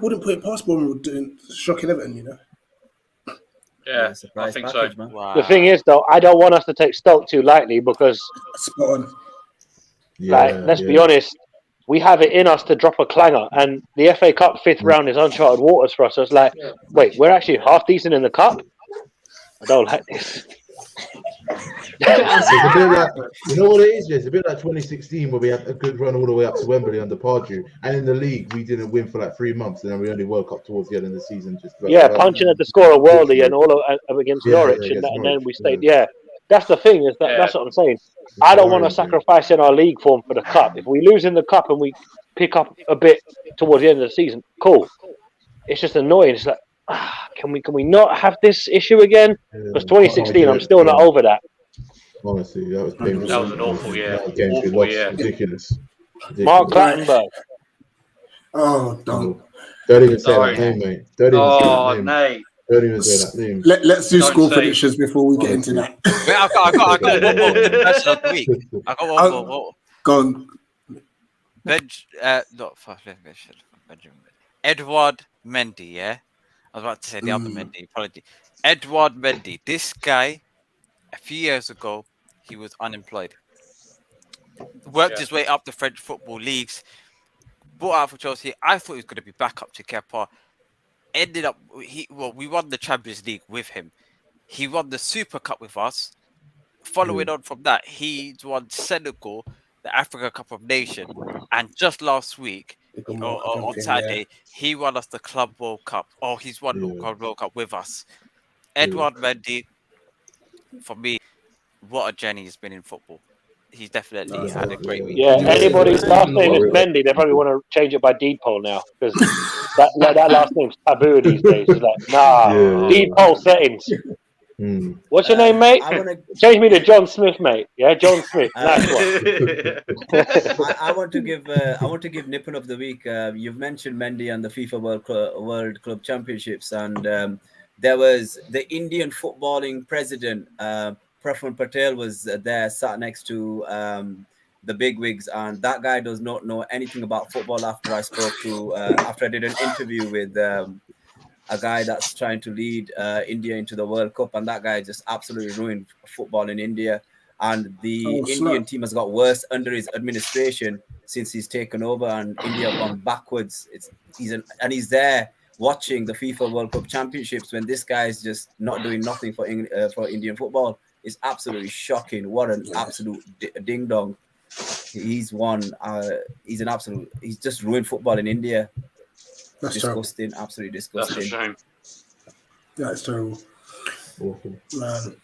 wouldn't put it past Bournemouth doing shocking Everton. You know. Yeah, I surprise think package, so. man. Wow. The thing is, though, I don't want us to take Stoke too lightly because, Spot on. let's be honest, we have it in us to drop a clanger, and the FA Cup fifth round is uncharted waters for us. So it's like, wait, we're actually half decent in the cup. I don't like this. It's a bit like, you know what it is? It's a bit like 2016 where we had a good run all the way up to Wembley under Pardew, and in the league we didn't win for like 3 months, and then we only woke up towards the end of the season. Just Punching at the score of Worldy and all of, against Norwich, and against then Norwich, we stayed. Yeah, that's the thing. Is that Yeah. that's what I'm saying. I don't want to sacrifice in our league form for the cup. If we lose in the cup and we pick up a bit towards the end of the season, cool. It's just annoying. It's like, can we not have this issue again? Because 2016, I'm still not over that. Honestly, that was painful. That was an awful year. That game we Awful lost. year. Ridiculous. Mark Clattenburg. Oh, don't. Don't even say Sorry. that name, mate. Don't even say Oh, that name. nay. Don't even say that name. Let's do Don't score say. predictions before we get into that. Wait, I got one more person of the week. I got one more. Go on. Benjamin. Edward Mendy, yeah? I was about to say the other Mendy, apology. Edward Mendy. This guy, a few years ago, he was unemployed. Worked his way up the French football leagues. Bought out for Chelsea. I thought he was going to be back up to Kepa. Ended up, we won the Champions League with him. He won the Super Cup with us. Following on from that, he won Senegal, the Africa Cup of Nations, and just last week, on Saturday, he won us the Club World Cup. Oh, he's won the Club World Cup with us. Edward Mendy, for me, what a journey he's been in football. He's definitely had a great week. Yeah, anybody's last name is Mendy, they probably want to change it by deed poll now because that last name's taboo these days. It's like, deed poll settings. What's your name, mate? Change me to John Smith, mate. Yeah, John Smith. Nice one. I want to give Nippon of the week. You've mentioned Mendy and the FIFA World Club Championships, and there was the Indian footballing president. Praful Patel was there, sat next to the bigwigs, and that guy does not know anything about football. After I did an interview with a guy that's trying to lead India into the World Cup, and that guy just absolutely ruined football in India. And the Indian team has got worse under his administration since he's taken over, and India have gone backwards. He's there watching the FIFA World Cup Championships when this guy is just not doing nothing for Indian football. It's absolutely shocking. What an absolute ding dong. He's just ruined football in India. That's disgusting, terrible. Absolutely disgusting. That's a shame. That's terrible. Awful. Man.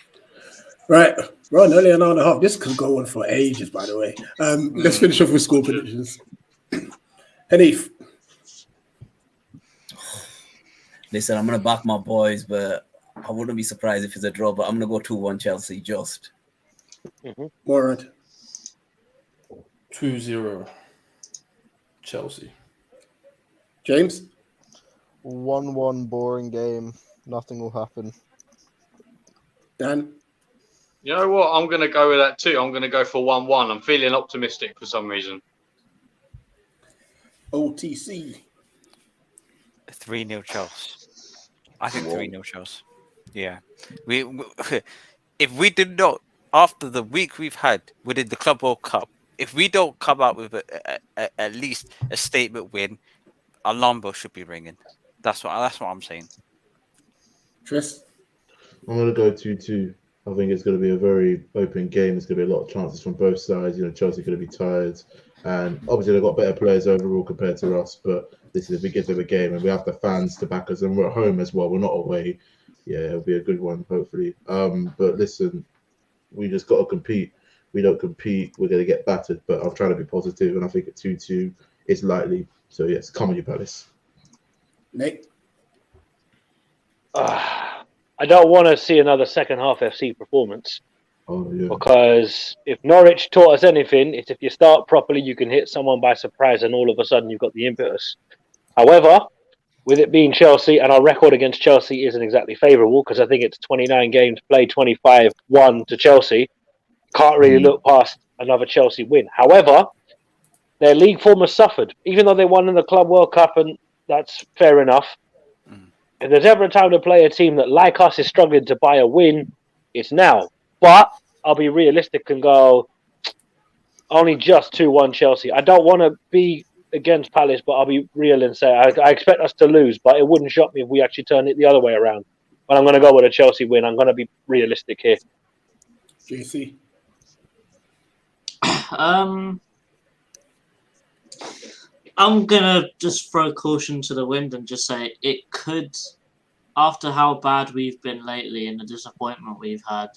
Right, we're on only an hour and a half. This could go on for ages, by the way. Let's finish off with score predictions. Hanif. Listen, I'm going to back my boys, but I wouldn't be surprised if it's a draw, but I'm going to go 2-1 Chelsea just. Morad. 2-0 Chelsea. James. 1-1 boring game. Nothing will happen. Dan. You know what? I'm going to go with that too. I'm going to go for 1-1. I'm feeling optimistic for some reason. OTC. 3-0 Chelsea. I think 3-0 Chelsea. Yeah. We if we did not, after the week we've had within the Club World Cup, if we don't come out with at least a statement win, alarm bell should be ringing. That's what I'm saying. Tris? I'm going to go 2-2. I think it's going to be a very open game. There's going to be a lot of chances from both sides. Chelsea are going to be tired. And obviously, they've got better players overall compared to us. But this is a big of a game. And we have the fans to back us. And we're at home as well. We're not away. Yeah, it'll be a good one, hopefully. But listen, we just got to compete. We don't compete, we're going to get battered. But I'm trying to be positive. And I think at 2-2, it's likely. So, yes, come on, you Palace. Nate? I don't want to see another second half FC performance. Oh, yeah. Because if Norwich taught us anything, it's if you start properly, you can hit someone by surprise and all of a sudden you've got the impetus. However, with it being Chelsea, and our record against Chelsea isn't exactly favourable because I think it's 29 games played, 25-1 to Chelsea. Can't really look past another Chelsea win. However, their league form has suffered. Even though they won in the Club World Cup, and that's fair enough. If there's ever a time to play a team that, like us, is struggling to buy a win, it's now. But I'll be realistic and go only just 2-1 Chelsea. I don't want to be against Palace, but I'll be real and say I expect us to lose, but it wouldn't shock me if we actually turn it the other way around. But I'm going to go with a Chelsea win. I'm going to be realistic here. JC? I'm gonna just throw caution to the wind and just say it could, after how bad we've been lately and the disappointment we've had,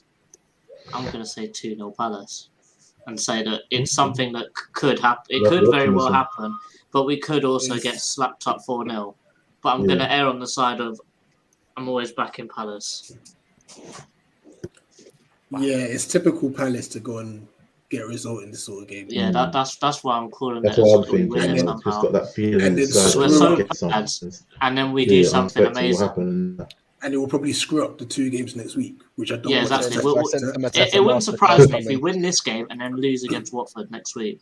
I'm gonna say 2-0 Palace and say that it's something that could happen. It could very well happen, but we could also get slapped up 4-0. But I'm gonna err on the side of I'm always back in Palace. Yeah, it's typical Palace to go and get a result in this sort of game. Yeah, that's why I'm calling That's it. what I'm thinking. Just got that feeling inside. We're so bad, and then we do something amazing. And it will probably screw up the 2 games next week, which I don't Yeah, want exactly. It wouldn't surprise me if we win this game and then lose against Watford next week.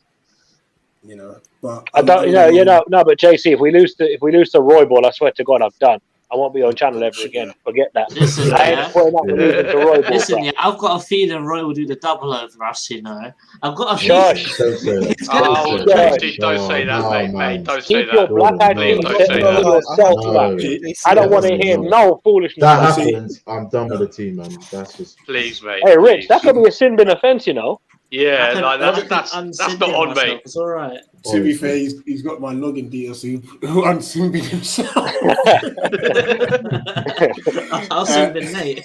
But I don't, no. But JC, if we lose to Roy Ball, I swear to God, I'm done. I won't be on channel ever again. Forget that. Listen, Listen, I've got a feeling Roy will do the double over us. I've got a feeling. Don't say that, mate. Don't say that. Keep your black-eyed peas yourself. I don't want to hear no foolishness. That happens. I'm done with the team, man. That's just. Please, mate. Hey, Rich, that could be a sin bin offence, Yeah, that's not on me. It's all right. To be fair, he's got my login details, so he'll unsin bin himself. I'll sin bin Nate.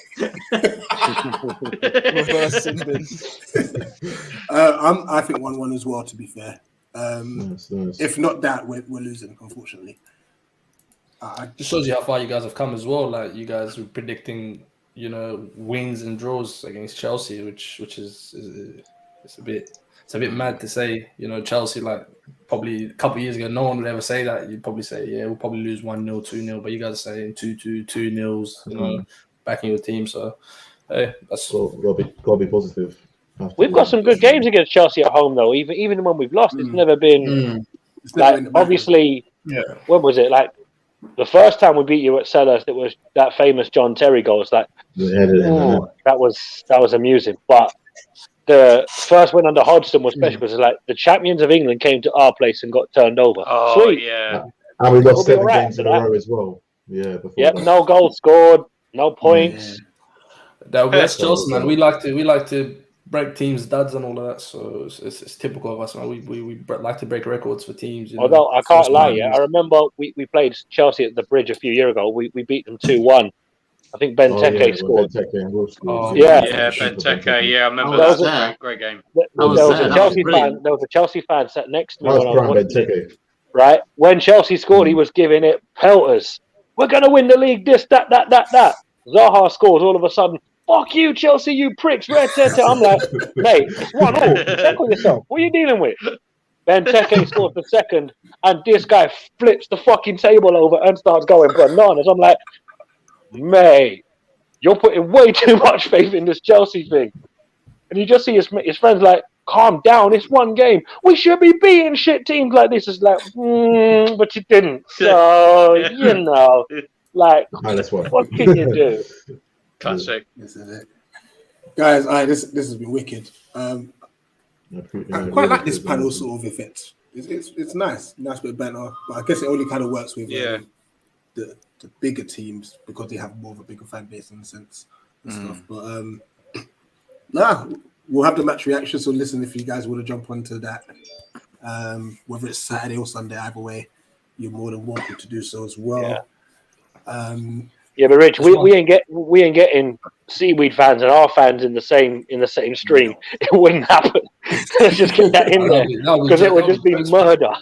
Reverse sin bin. I think 1-1 as well, to be fair. Nice. If not that, we're losing, unfortunately. Just shows you how far you guys have come as well. Like, you guys were predicting, wins and draws against Chelsea, which is it's a bit mad to say. Chelsea, like, probably a couple of years ago, no one would ever say that. You'd probably say, yeah, we'll probably lose 1-0, 2-0, but you guys are saying 2-2, 2-0s, backing your team. So, hey, that's gotta be positive. We've got some good games against Chelsea at home, though. Even when we've lost, it's never been obviously. Yeah. When was it? Like the first time we beat you at Selhurst, it was that famous John Terry goal. It's like, that was amusing, but. The first win under Hodgson was special because like the champions of England came to our place and got turned over. Oh, sweet. Yeah. And we lost 7 games in a row as well. Yeah. Yep. No goals scored. No points. That's Chelsea, man. We like to break teams' duds and all of that. So it's typical of us, man. We like to break records for teams. Although I can't lie, I remember we played Chelsea at the Bridge a few years ago. We beat them 2-1. I think Benteke scored. Benteke. Yeah, I remember that. Great game. There was a Chelsea fan sat next to me when I was watching it. Right? When Chelsea scored, he was giving it pelters. We're going to win the league, this, that. Zaha scores all of a sudden. Fuck you, Chelsea, you pricks. I'm like, mate, it's 1-0. Check on yourself. What are you dealing with? Benteke scores the second, and this guy flips the fucking table over and starts going bananas. I'm like, mate, you're putting way too much faith in this Chelsea thing. And you just see his friends like, calm down, it's one game. We should be beating shit teams like this. It's like, but you didn't. So, like, what can you do? Classic. This is it. Guys, this has been wicked. I quite like this panel sort of effect. it's nice bit of banter, but I guess it only kind of works with the bigger teams because they have more of a bigger fan base in a sense and stuff. But we'll have the match reaction. So listen, if you guys want to jump onto that, whether it's Saturday or Sunday, either way, you're more than welcome to do so as well. Yeah, but Rich, we ain't getting Seaweed fans and our fans in the same stream. It wouldn't happen. Let's just get that in there because it would just be murder.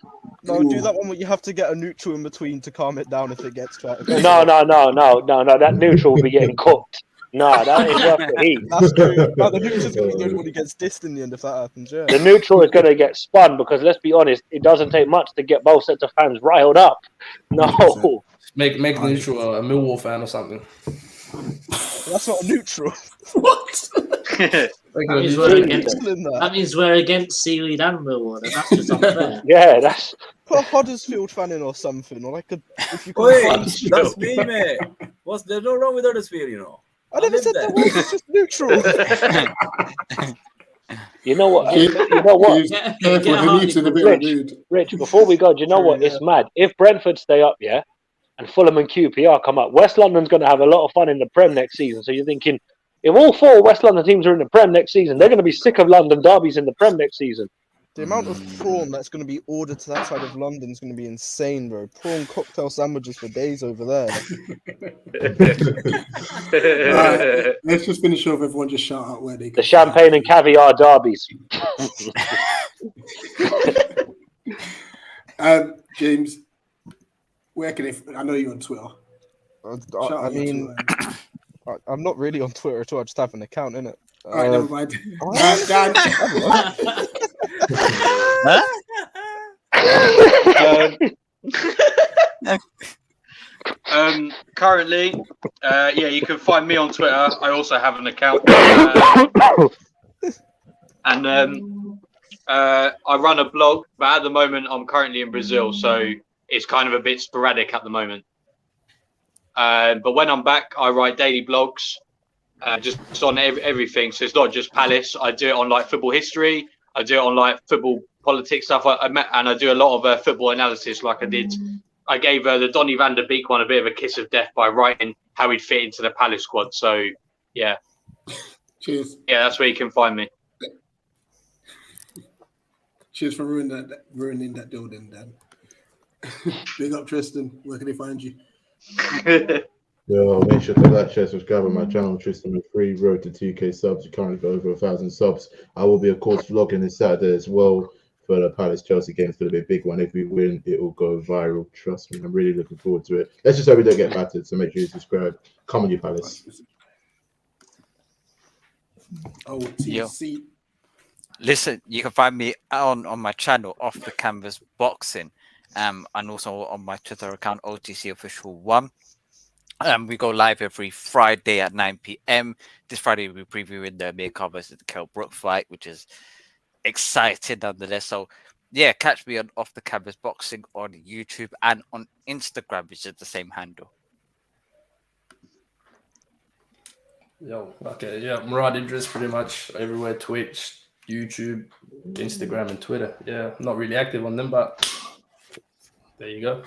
No, do that one where you have to get a neutral in between to calm it down if it gets too. No. That neutral will be getting cooked. No, that is worth the heat. That's true. No, the neutral's going to be good when he gets dissed in the end if that happens, yeah. The neutral is going to get spun because, let's be honest, it doesn't take much to get both sets of fans riled up. No. Make the neutral a Millwall fan or something. That's not a neutral. What? That means we're against Seaweed and Millwall, and that's just unfair. Yeah, that's... Put a Huddersfield fan in or something, or like if you can. Wait, that's me, mate. There's no wrong with Huddersfield, you know. I never said that word. It's just neutral. You know what? Rich, before we go, do you know what? It's mad. If Brentford stay up, and Fulham and QPR come up, West London's going to have a lot of fun in the Prem next season. So you're thinking, if all 4 West London teams are in the Prem next season, they're going to be sick of London derbies in the Prem next season. The amount of prawn that's going to be ordered to that side of London is going to be insane, bro. Prawn cocktail sandwiches for days over there. Right, let's just finish off. Everyone just shout out where they The champagne and caviar derbies. James, where can they? I know you're on Twitter. I mean, I'm not really on Twitter at all. I just have an account, innit? All right, never mind. Currently, you can find me on Twitter. I also have an account, and I run a blog. But at the moment, I'm currently in Brazil, so it's kind of a bit sporadic at the moment. But when I'm back, I write daily blogs, just on everything. So it's not just Palace. I do it on like football history. I do it on like football politics stuff. And I do a lot of football analysis. Like I did, I gave the Donny van der Beek one a bit of a kiss of death by writing how he'd fit into the Palace squad. So yeah, cheers. Yeah, that's where you can find me. Cheers for ruining that deal, then, Dan. Big up, Tristan. Where can they find you? Yo, make sure to like, share, subscribe on my channel, Tristan with free road to 2K subs. You currently got over 1,000 subs. I will be, of course, vlogging this Saturday as well for the Palace Chelsea game. It's going to be a big one. If we win, it will go viral. Trust me, I'm really looking forward to it. Let's just hope we don't get battered. So make sure you subscribe. Come on, you Palace. OTC. Listen, you can find me on my channel, Off the Canvas Boxing, and also on my Twitter account, OTC Official 1. We go live every Friday at 9 p.m. This Friday, we're previewing the Mirka versus the Kell Brook fight, which is exciting nonetheless. So, yeah, catch me on Off the Canvas Boxing on YouTube and on Instagram, which is the same handle. Yo, okay, yeah, Murad Idris pretty much everywhere, Twitch, YouTube, Instagram, and Twitter. Yeah, I'm not really active on them, but there you go.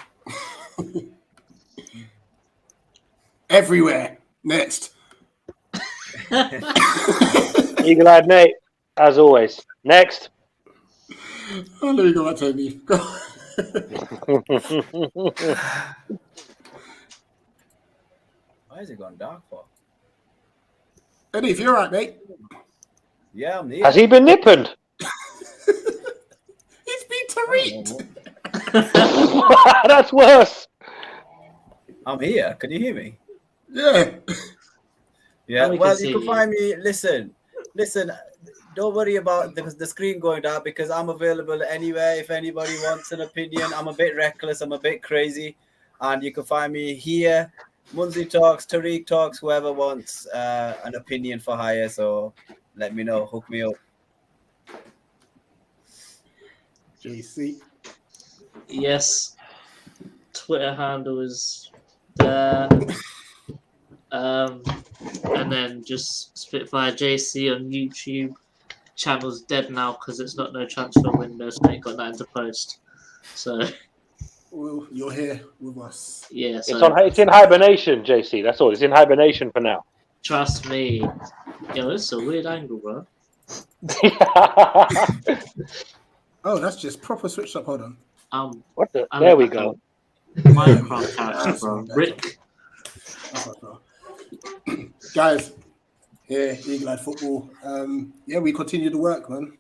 Everywhere. Next. Eagle-eyed Nate, as always. Next. Oh, let me go back to Tony. Why is it gone dark for? Eddie, if you're all right, mate. Yeah, I'm here. Has he been nippened? He's been Tariq. That's worse. I'm here. Can you hear me? Yeah. Yeah. We Well, can you see can you. find me. Listen. Don't worry about the screen going down because I'm available anywhere. If anybody wants an opinion, I'm a bit reckless. I'm a bit crazy, and you can find me here. Munzi talks, Tariq talks, whoever wants an opinion for hire. So let me know. Hook me up. JC. Yes. Twitter handle is there. And then just Spitfire JC on YouTube. channel's dead now because it's not no transfer window, so I ain't got nothing to post. So Well, you're here with us. yeah, so It's in hibernation, JC. That's all. It's in hibernation for now. trust me. Yo, it's a weird angle, bro. Oh, that's just proper switched up. Hold on. What the? I'm There we like go. a Minecraft character, bro. Rick. Guys, here, Eagle Eye Football. Yeah, we continue to work, man.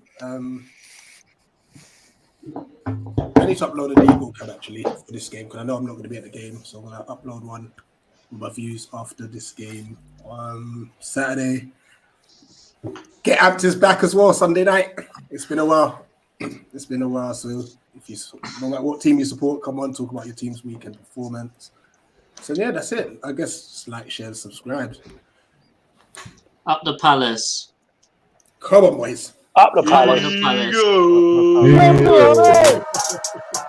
I need to upload an ebook actually for this game because I know I'm not going to be at the game, so I'm going to upload one with my views after this game. Saturday. Get Amptons back as well Sunday night. It's been a while. So if you, no matter what team you support, come on, talk about your team's weekend performance. So yeah, that's it. I guess just like, share, and subscribe. Up the Palace. Come on, boys. Up the Up Palace. the Palace. Yeah.